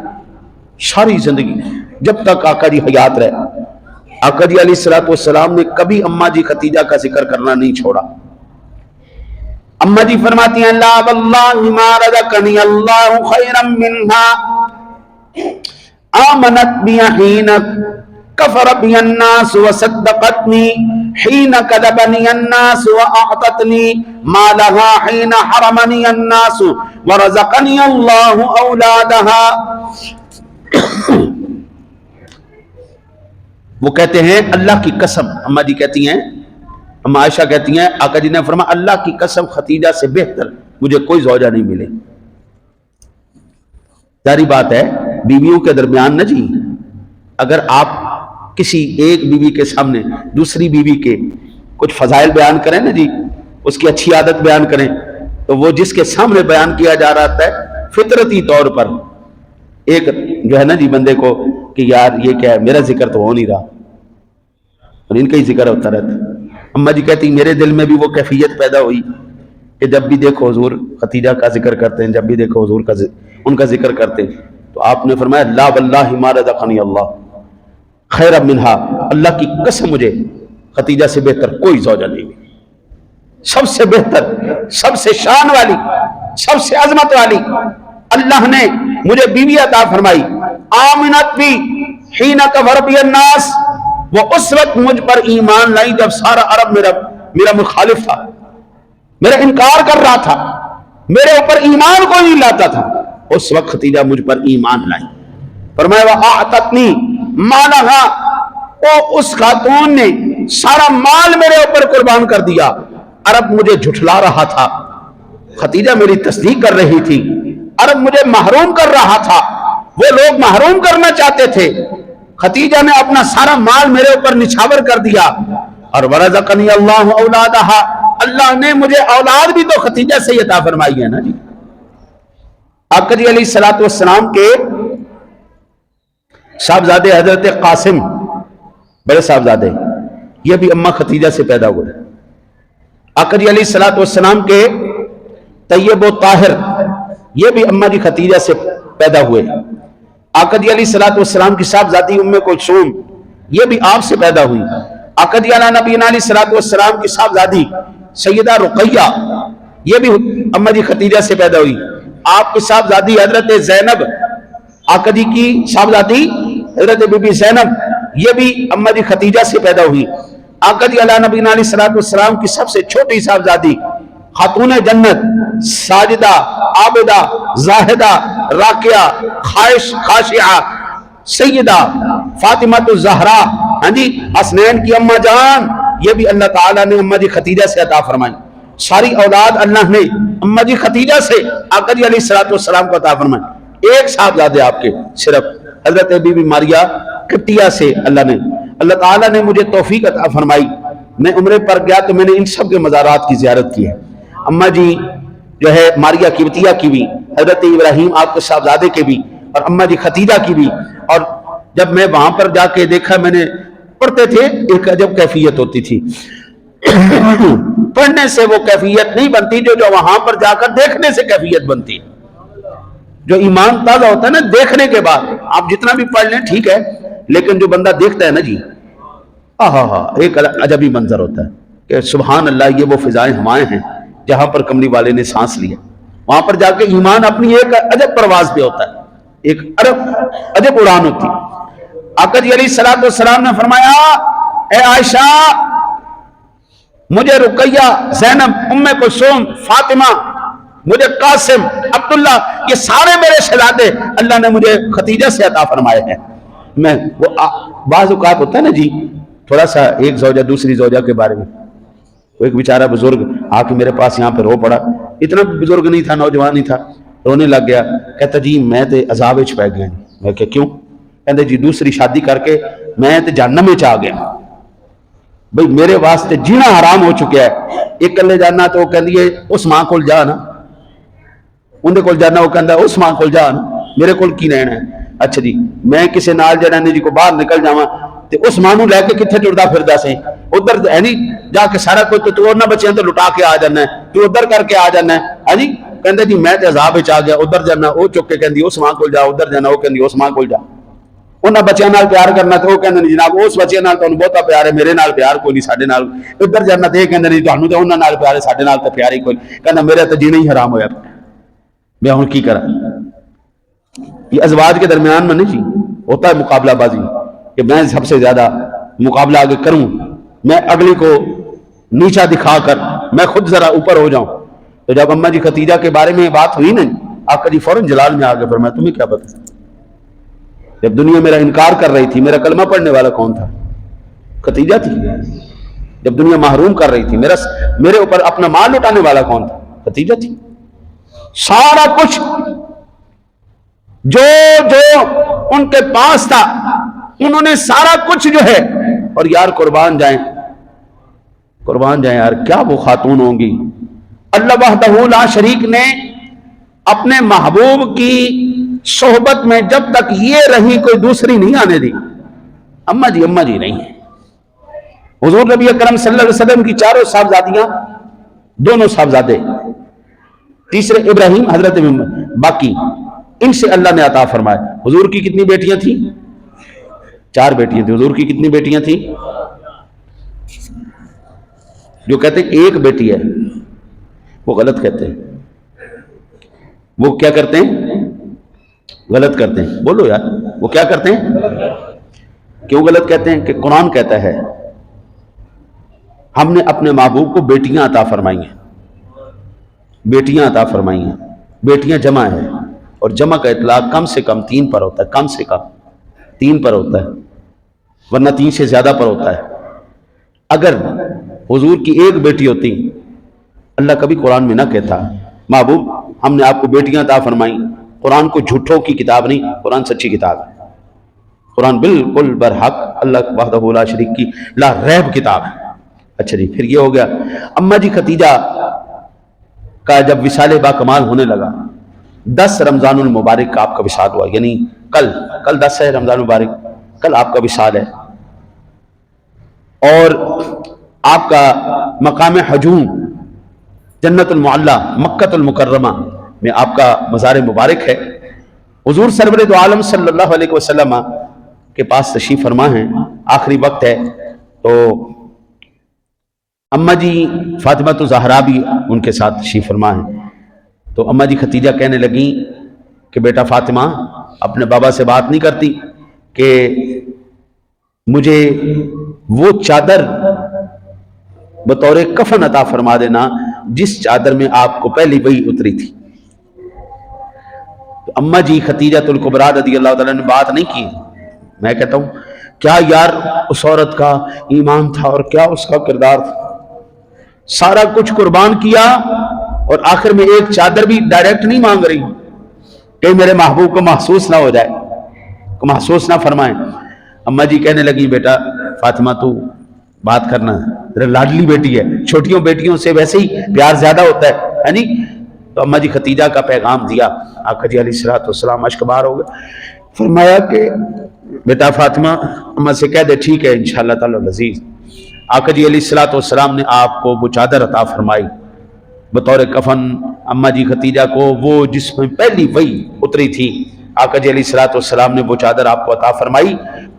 ساری زندگی جب تک آقا جی حیات رہے، آقا جی علیہ السلام نے کبھی اماں جی ختیجہ کا ذکر کرنا نہیں چھوڑا۔ اماں جی فرماتی ہیں لا واللہ ما رزقنی اللہ خیرا منہا آمنت بی حین کفر بی الناس وصدقتنی حین کذبنی الناس واعطتنی ما لها حین حرمنی الناس ورزقنی اللہ اولادہا۔ وہ کہتے ہیں اللہ کی قسم، اماں جی کہتی ہیں، اماں عائشہ کہتی ہیں آقا جی نے فرمایا اللہ کی قسم ختیجہ سے بہتر مجھے کوئی زوجہ نہیں ملے۔ ظاہری بات ہے بیویوں کے درمیان نہ جی، اگر آپ کسی ایک بیوی کے سامنے دوسری بیوی کے کچھ فضائل بیان کریں نا جی، اس کی اچھی عادت بیان کریں، تو وہ جس کے سامنے بیان کیا جا رہا ہے فطرتی طور پر ایک جو ہے نا جی بندے کو کہ یار یہ کیا ہے، میرا ذکر تو ہو نہیں رہا اور ان کا ہی ذکر ہوتا رہتا ہے۔ اماں جی کہتی میرے دل میں بھی وہ کیفیت پیدا ہوئی کہ جب بھی دیکھو حضور ختیجہ کا ذکر کرتے ہیں، جب بھی دیکھو حضور کا ان کا ذکر کرتے ہیں، تو آپ نے فرمایا لا واللہ ما رزقنی اللہ خیر منہا، اللہ کی قسم مجھے ختیجہ سے بہتر کوئی زوجہ نہیں ملی، سب سے بہتر، سب سے شان والی، سب سے عظمت والی اللہ نے مجھے بیوی عطا فرمائی۔ آمنت بھی حین کفر بی الناس، وہ اس وقت مجھ پر ایمان لائی جب سارا عرب میرا مخالف تھا، میرا انکار کر رہا تھا، میرے اوپر ایمان کو نہیں لاتا تھا، اس وقت ختیجہ مجھ پر ایمان لائی۔ فرمایا وَأَعْتَتْنِي مَالَهَا، وہ اس خاتون نے سارا مال میرے اوپر قربان کر دیا۔ عرب مجھے جھٹلا رہا تھا، ختیجہ میری تصدیق کر رہی تھی، عرب مجھے محروم کر رہا تھا، وہ لوگ محروم کرنا چاہتے تھے، ختیجہ نے اپنا سارا مال میرے اوپر نچھاور کر دیا۔ اور ورزقنی اللہ اولادہا، اللہ نے مجھے اولاد بھی تو ختیجہ سے عطا فرمائی ہے نا جی۔ آقا جی علیہ السلام کے صاحبزادے حضرت قاسم، بڑے صاحبزادے، یہ بھی اماں ختیجہ سے پیدا ہوئے۔ آقا جی علیہ السلام کے طیب و طاہر، یہ بھی اماں جی ختیجہ سے پیدا ہوئے۔ آقا جی علیہ السلام کی صاحبزادی ام کلثوم، یہ بھی آپ سے پیدا ہوئی۔ آقا جی علیہ نبی علیہ السلام کی صاحبزادی سیدہ رقیہ، یہ بھی اماں جی ختیجہ سے پیدا ہوئی۔ آپ کی صاحبزادی حضرت زینب، آقا جی کی صاحبزادی حضرت بی بی زینب، یہ بھی اماں جی ختیجہ سے پیدا ہوئی۔ آقا جی علیہ نبی علیہ السلام کی سب سے چھوٹی صاحبزادی خاتون جنت ساجدہ عابدہ زاہدہ راکعہ خاشعہ سیدہ فاطمہ الزہرا، ہاں جی حسنین کی اماں جان، یہ بھی اللہ تعالیٰ نے اماں جی ختیجہ سے عطا فرمائی. ساری اولاد اللہ نے اماں جی ختیجہ سے آقا جی علیہ السلام کو عطا فرمائی. ایک صاحبزادے آپ کے صرف حضرت بی بی ماریہ قبطیہ سے اللہ تعالیٰ نے مجھے توفیق عطا فرمائی. میں عمرے پر گیا تو میں نے ان سب کے مزارات کی زیارت کی ہے. اماں جی جو ہے ماریہ قبطیہ کی بھی، حضرت ابراہیم آپ کے صاحبزادے کے بھی، اور اماں جی ختیجہ کی بھی. اور جب میں وہاں پر جا کے دیکھا، میں نے پڑھتے تھے ایک عجب کیفیت ہوتی تھی. پڑھنے سے وہ کیفیت نہیں بنتی جو وہاں پر جا کر دیکھنے سے کیفیت بنتی. جو ایمان تازہ ہوتا ہے نا دیکھنے کے بعد، آپ جتنا بھی پڑھ لیں ٹھیک ہے، لیکن جو بندہ دیکھتا ہے نا جی، ایک عجبی منظر ہوتا ہے کہ سبحان اللہ، یہ وہ فضائیں ہوائیں ہیں جہاں پر کملی والے نے سانس لیا. وہاں پر جا کے ایمان اپنی ایک عجب پرواز پہ ہوتا ہے، ایک عجب اڑان ہوتی. آقا جی علیہ السلام نے فرمایا، اے عائشہ، مجھے رقیہ، زینب، ام کلثوم، فاطمہ، مجھے قاسم، عبداللہ، یہ سارے میرے شہزادے اللہ نے مجھے ختیجہ سے عطا فرمائے ہیں. میں وہ بعض اوقات ہوتا ہے نا جی، تھوڑا سا ایک زوجہ دوسری زوجہ کے بارے میں، وہ ایک بیچارہ بزرگ آ کے میرے پاس یہاں پہ رو پڑا. اتنا بزرگ نہیں تھا، نوجوان نہیں تھا، رونے لگ گیا. کہتا جی میں تے عذاب وچ پہ گیا. میں کہ کیوں؟ کہتے جی دوسری شادی کر کے میں تے جہنم وچ آ گیا. بھئی میرے واسطے جینا حرام ہو چکا ہے. ایک کلے جانا تو وہ کہندی ہے اس ماں کول جا نا، اندے کول جانا وہ کہندا اس ماں کول جا نا، میرے کول کی رہنا ہے. اچھا جی میں کسی نال جڑا نے جی کو باہر نکل جاواں تے اس ماں نو لے کے کتھے ٹردا پھردا سی؟ ادھر ہے نہیں جا کے سارا کچھ تو انہاں بچیاں تو لٹا کے آ جانا ہے، تو ادھر کر کے آ جانا ہے. ہاں جی کہندے جی میں تے عذاب وچ آ گیا، ادھر جانا وہ چک کے کہندی اس ماں کول جا، ادھر جانا وہ کہندی اس ماں کول جا. انہاں بچیاں نال پیار کرنا تو وہ کہندے نہیں جناب اس بچیاں نال تانوں بہتا پیار ہے، میرے نال پیار کوئی نہیں ساڈے نال. ادھر جانا تے کہندے نہیں تانوں تے انہاں نال پیار ہے، ساڈے نال تے پیار ہی کوئی. کہندا میرا تے جینا ہی حرام ہویا. میں ہن کی کراں؟ یہ ازواج کے درمیان میں نہیں جی ہوتا ہے مقابلہ بازی کہ میں سب سے زیادہ مقابلہ آگے کروں، میں اگلی کو نیچا دکھا کر میں خود ذرا اوپر ہو جاؤں. تو جب اماں جی ختیجہ کے بارے میں بات ہوئی نا، آقا جی فوراً جلال میں آگے فرمایا تمہیں کیا پتہ؟ جب دنیا میرا انکار کر رہی تھی، میرا کلمہ پڑھنے والا کون تھا؟ ختیجہ تھی. جب دنیا محروم کر رہی تھی، میرے اوپر اپنا مال لٹانے والا کون تھا؟ ختیجہ تھی. سارا کچھ جو ان کے پاس تھا انہوں نے سارا کچھ جو ہے، اور یار قربان جائیں یار کیا وہ خاتون ہوں گی. اللہ وحدہ لا شریک نے اپنے محبوب کی صحبت میں جب تک یہ رہی کوئی دوسری نہیں آنے دی. اماں جی نہیں ہے. حضور نبی اکرم صلی اللہ علیہ وسلم کی چاروں صاحبزادیاں، دونوں صاحبزادے، تیسرے ابراہیم حضرت باقی ان سے اللہ نے عطا فرمائے. حضور کی کتنی بیٹیاں تھیں؟ 4 بیٹیاں تھیں. حضور کی کتنی بیٹیاں تھیں؟ جو کہتے ہیں ایک بیٹی ہے وہ غلط کہتے ہیں. وہ کیا کرتے ہیں؟ غلط کرتے ہیں. بولو یار، وہ کیا کرتے ہیں؟ کیوں غلط کہتے ہیں؟ کہ قرآن کہتا ہے ہم نے اپنے محبوب کو بیٹیاں عطا فرمائی ہیں. بیٹیاں عطا فرمائی ہیں. بیٹیاں جمع ہے، اور جمع کا اطلاق کم سے کم 3 پر ہوتا ہے. کم سے کم 3 پر ہوتا ہے، ورنہ 3 سے زیادہ پر ہوتا ہے. اگر حضور کی ایک بیٹی ہوتی، اللہ کبھی قرآن میں نہ کہتا محبوب ہم نے آپ کو بیٹیاں عطا فرمائی. قرآن کو جھوٹوں کی کتاب نہیں، قرآن سچی کتاب ہے. قرآن بالکل برحق اللہ وحدہ لا شریک کی لا ریب کتاب ہے. اچھا جی پھر یہ ہو گیا. اماں جی ختیجہ کا جب وصال با کمال ہونے لگا، 10 رمضان المبارک کا آپ کا وصال ہوا، یعنی کل 10 ہے رمضان المبارک، کل آپ کا وصال ہے. اور آپ کا مقام ہجوم جنت المعلی مکہ المکرمہ میں آپ کا مزار مبارک ہے. حضور سرور دو عالم صلی اللہ علیہ وسلم کے پاس تشریف فرما ہیں، آخری وقت ہے. تو اماں جی فاطمہ الزہرا بھی ان کے ساتھ تشریف فرما ہیں. تو اماں جی ختیجہ کہنے لگیں کہ بیٹا فاطمہ اپنے بابا سے بات نہیں کرتی کہ مجھے وہ چادر بطور کفن عطا فرما دینا جس چادر میں آپ کو پہلی وحی اتری تھی۔ تو اماں جی خدیجہ الکبریٰ رضی اللہ تعالیٰ نے بات نہیں کی۔ میں کہتا ہوں کیا یار اس عورت کا ایمان تھا اور کیا اس کا کردار تھا، سارا کچھ قربان کیا اور آخر میں ایک چادر بھی ڈائریکٹ نہیں مانگ رہی کہ میرے محبوب کو محسوس نہ ہو جائے، کو محسوس نہ فرمائیں۔ اماں جی کہنے لگی بیٹا فاطمہ تو بات کرنا، تیرے لاڈلی بیٹی ہے، چھوٹیوں بیٹیوں سے ویسے ہی پیار زیادہ ہوتا ہے نہیں؟ تو اماں جی خدیجہ کا پیغام دیا، آقا جی علیہ السلام اشک بار ہو گئے، فرمایا کہ بیٹا فاطمہ اماں سے کہہ دے ٹھیک ہے انشاءاللہ تعالی العزیز۔ آقا جی علیہ السلام نے آپ کو وہ چادر عطا فرمائی بطور کفن، اماں جی خدیجہ کو وہ جس میں پہلی وحی اتری تھی، آقا جی علیہ السلام نے وہ چادر آپ کو عطا فرمائی،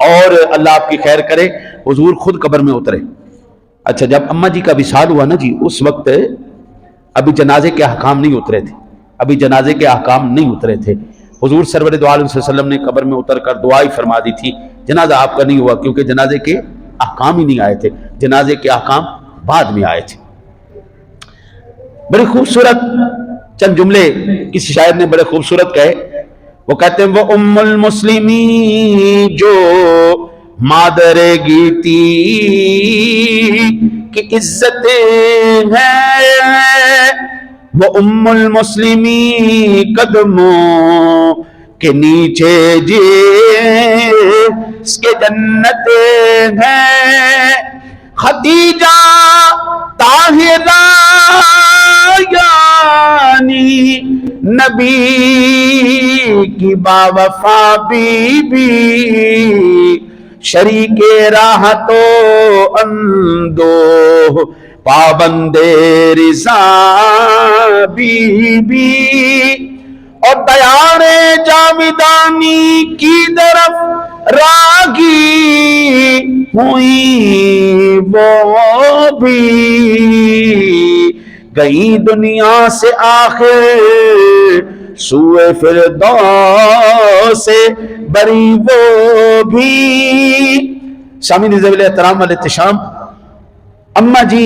اور اللہ آپ کی خیر کرے حضور خود قبر میں اترے۔ اچھا جب اماں جی کا وصال ہوا نا جی، اس وقت ابھی جنازے کے احکام نہیں اترے تھے، ابھی جنازے کے احکام نہیں اترے تھے۔ حضور سرور دو عالم صلی اللہ علیہ وسلم نے قبر میں اتر کر دعائی فرما دی تھی، جنازہ آپ کا نہیں ہوا کیونکہ جنازے کے احکام ہی نہیں آئے تھے، جنازے کے احکام بعد میں آئے تھے۔ بڑے خوبصورت چند جملے کسی شاعر نے بڑے خوبصورت کہے، وہ کہتے ہیں وہ ام المسلمین جو مادر گیتی کی عزت ہے، وہ ام المسلمین قدموں کے نیچے جس کے جنت ہے، خدیجہ طاہرہ یعنی نبی کی باوفا بی بی، شریک راحت و اندوہ پابند رضا بی بی، اور دیار جاویدانی کی طرف راغی ہوئی وہ بھی، گئی دنیا سے آخر سوئے فردوس سے بری وہ بھی۔ سامعین ذویل احترام والاحتشام، اماں جی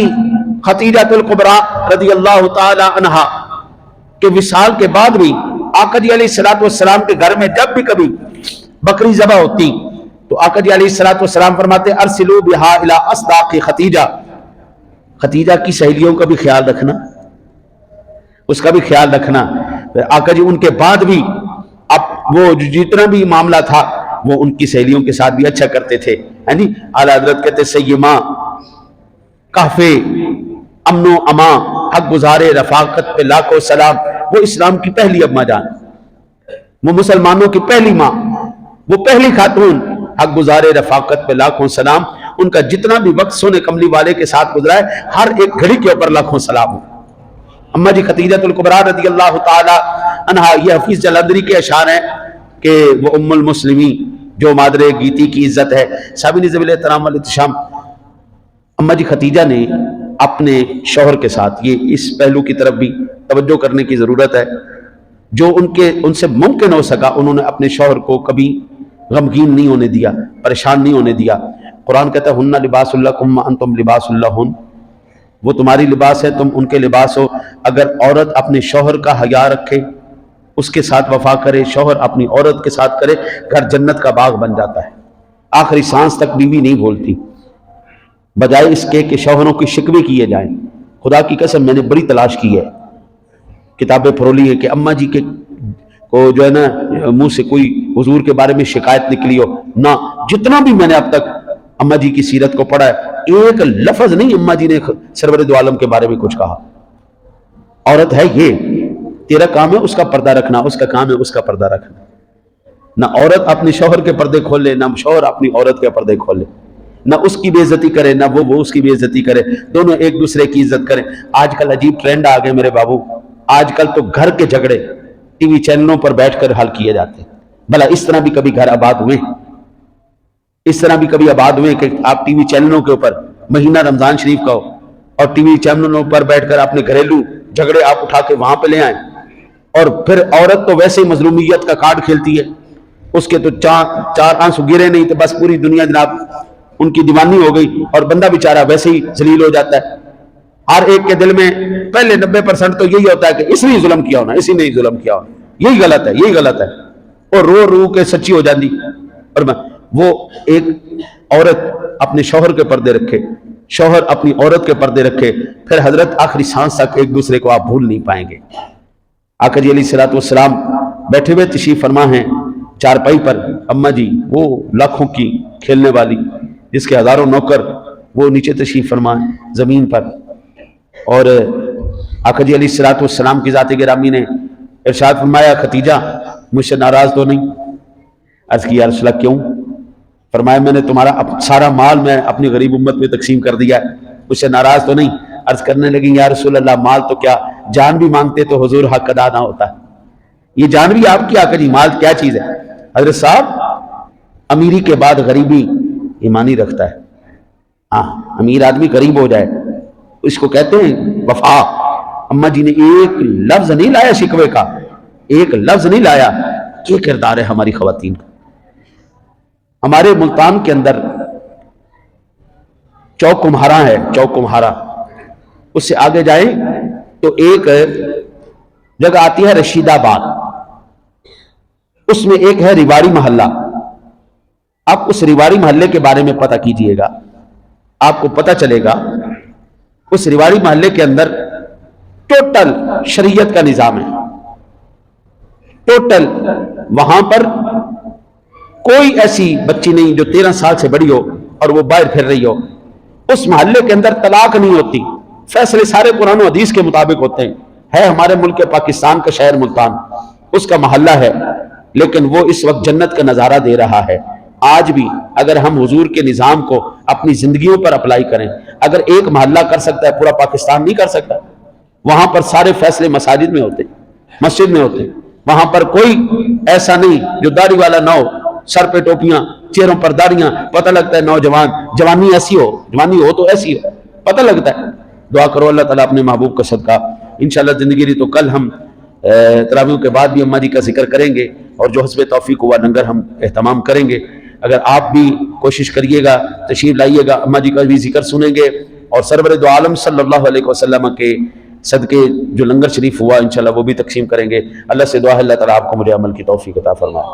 خدیجہ الکبریٰ رضی اللہ تعالی عنہا کے وصال کے بعد بھی آقا جی علیہ السلام کے گھر میں جب بھی کبھی بکری ذبح ہوتی تو آقا جی علیہ السلام فرماتے ارسلوا بہا الی اصداق خدیجہ، خدیجہ کی سہیلیوں کا بھی خیال رکھنا، اس کا بھی خیال رکھنا۔ آقا جی ان کے بعد بھی اب وہ جتنا بھی معاملہ تھا وہ ان کی سہیلیوں کے ساتھ بھی اچھا کرتے تھے، یعنی اعلیٰ حضرت کہتے سیما کافے امن و امان حق گزارے رفاقت پہ لاکھوں سلام، وہ اسلام کی پہلی اماں جان، وہ مسلمانوں کی پہلی ماں، وہ پہلی خاتون، حق گزارے رفاقت پہ لاکھوں سلام، ان کا جتنا بھی وقت سونے کملی والے کے ساتھ گزرا ہے ہر ایک گھڑی کے اوپر لاکھوں سلام ہو۔ اماں جی خدیجہ الکبریٰ رضی اللہ تعالی عنہا، یہ حفیظ جلندری کے اشعار ہیں کہ وہ ام المسلمین جو مادر گیتی کی عزت ہے۔ سامعین ذویل احترام والاحتشام، اماں جی خدیجہ نے اپنے شوہر کے ساتھ، یہ اس پہلو کی طرف بھی توجہ کرنے کی ضرورت ہے، جو ان سے ممکن ہو سکا انہوں نے اپنے شوہر کو کبھی غمگین نہیں ہونے دیا، پریشان نہیں ہونے دیا۔ قرآن کہتا ہے ہن لباس لکم وانتم لباس لہن، وہ تمہاری لباس ہے تم ان کے لباس ہو۔ اگر عورت اپنے شوہر کا حیا رکھے، اس کے ساتھ وفا کرے، شوہر اپنی عورت کے ساتھ کرے، گھر جنت کا باغ بن جاتا ہے۔ آخری سانس تک بیوی نہیں بولتی، بجائے اس کے کہ شوہروں کی شکوے کیے جائیں۔ خدا کی قسم میں نے بڑی تلاش کی ہے، کتابیں پرولی ہے کہ اماں جی کے کو جو ہے نا منہ سے کوئی حضور کے بارے میں شکایت نکلی ہو نہ، جتنا بھی میں نے اب تک اماں جی کی سیرت کو پڑھا ہے ایک لفظ نہیں اماں جی نے سرور دو عالم کے بارے میں کچھ کہا۔ عورت ہے یہ، تیرا کام ہے اس کا پردہ رکھنا، اس کا کام ہے اس کا پردہ رکھنا۔ نہ عورت اپنے شوہر کے پردے کھول لے، نہ شوہر اپنی عورت کے پردے کھول لے، نہ اس کی بے عزتی کرے نہ وہ اس کی بے عزتی کرے، دونوں ایک دوسرے کی عزت کریں۔ آج کل عجیب ٹرینڈ آ گئے میرے بابو، آج کل تو گھر کے جھگڑے ٹی وی چینلوں پر بیٹھ کر حل کیے جاتے ہیں۔ بھلا اس طرح بھی کبھی گھر آباد ہوئے، اس طرح بھی کبھی آباد ہوئے کہ آپ ٹی وی چینلوں کے اوپر مہینہ رمضان شریف کا ہو اور ٹی وی چینلوں پر بیٹھ کر اپنے گھریلو جھگڑے آپ اٹھا کے وہاں پہ لے آئیں، اور پھر عورت تو ویسے مظلومیت کا کارڈ کھیلتی ہے، اس کے تو چار آنسو گرے نہیں تو بس پوری دنیا جناب ان کی دیوانی ہو گئی، اور بندہ بیچارہ ویسے ہی ذلیل ہو جاتا ہے۔ ہر ایک کے دل میں پہلے 90% تو یہی ہوتا ہے کہ اس نے ظلم کیا ہونا، اسی نے ظلم کیا ہونا، یہی غلط ہے، یہی غلط ہے، اور رو رو کے سچی ہو جاندی۔ اور وہ ایک عورت اپنے شوہر کے پردے رکھے، شوہر اپنی عورت کے پردے رکھے، پھر حضرت آخری سانس تک ایک دوسرے کو آپ بھول نہیں پائیں گے۔ آقا جی علیہ السلام بیٹھے ہوئے تشریف فرما ہیں چارپائی پر، اماں جی وہ لاکھوں کی کھیلنے والی جس کے ہزاروں نوکر، وہ نیچے تشریف فرما ہیں زمین پر، اور آقا جی علیہ السلام کی ذات گرامی نے ارشاد فرمایا ختیجہ مجھ سے ناراض تو نہیں؟ عرض کی یا رسول اللہ کیوں؟ فرمایا میں نے تمہارا سارا مال میں اپنی غریب امت میں تقسیم کر دیا ہے، مجھ سے ناراض تو نہیں؟ عرض کرنے لگی یا رسول اللہ مال تو کیا جان بھی مانگتے تو حضور حق ادا نہ ہوتا، یہ جان بھی آپ کی آقا جی، مال کیا چیز ہے؟ حضرت صاحب امیری کے بعد غریبی ایمانی رکھتا ہے، ہاں امیر آدمی غریب ہو جائے اس کو کہتے ہیں وفا۔ اماں جی نے ایک لفظ نہیں لایا شکوے کا، ایک لفظ نہیں لایا، یہ کردار ہے ہماری خواتین کا۔ ہمارے ملتان کے اندر چوک کمہارا ہے، چوک کمہارا، اس سے آگے جائیں تو ایک جگہ آتی ہے رشید آباد، اس میں ایک ہے ریواڑی محلہ۔ آپ اس ریواڑی محلے کے بارے میں پتہ کیجئے گا، آپ کو پتہ چلے گا اس ریواڑی محلے کے اندر ٹوٹل شریعت کا نظام ہے، ٹوٹل وہاں پر کوئی ایسی بچی نہیں جو 13 سال سے بڑی ہو اور وہ باہر پھر رہی ہو۔ اس محلے کے اندر طلاق نہیں ہوتی، فیصلے سارے قرآن و حدیث کے مطابق ہوتے ہیں۔ ہے ہمارے ملک پاکستان کا شہر ملتان، اس کا محلہ ہے، لیکن وہ اس وقت جنت کا نظارہ دے رہا ہے۔ آج بھی اگر ہم حضور کے نظام کو اپنی زندگیوں پر اپلائی کریں، اگر ایک محلہ کر سکتا ہے پورا پاکستان نہیں کر سکتا۔ وہاں پر سارے فیصلے مساجد میں ہوتے، مسجد میں ہوتے، وہاں پر کوئی ایسا نہیں جو داڑھی والا نہ ہو، سر پہ ٹوپیاں، چہروں پر داڑیاں، پتہ لگتا ہے نوجوان، جوانی ایسی ہو، جوانی ہو تو ایسی ہو، پتہ لگتا ہے۔ دعا کرو اللہ تعالیٰ اپنے محبوب کا صدقہ انشاءاللہ زندگی رہی تو کل ہم تراویح کے بعد بھی اماں جی کا ذکر کریں گے، اور جو حسب توفیق ہوا لنگر ہم اہتمام کریں گے۔ اگر آپ بھی کوشش کریے گا، تشریف لائیے گا، اماں جی کا بھی ذکر سنیں گے، اور سرور دو عالم صلی اللہ علیہ وسلم کے صدقے جو لنگر شریف ہوا انشاءاللہ وہ بھی تقسیم کریں گے۔ اللہ سے دعا ہے اللہ تعالیٰ آپ کو مجھے عمل کی توفیق عطا فرمائے۔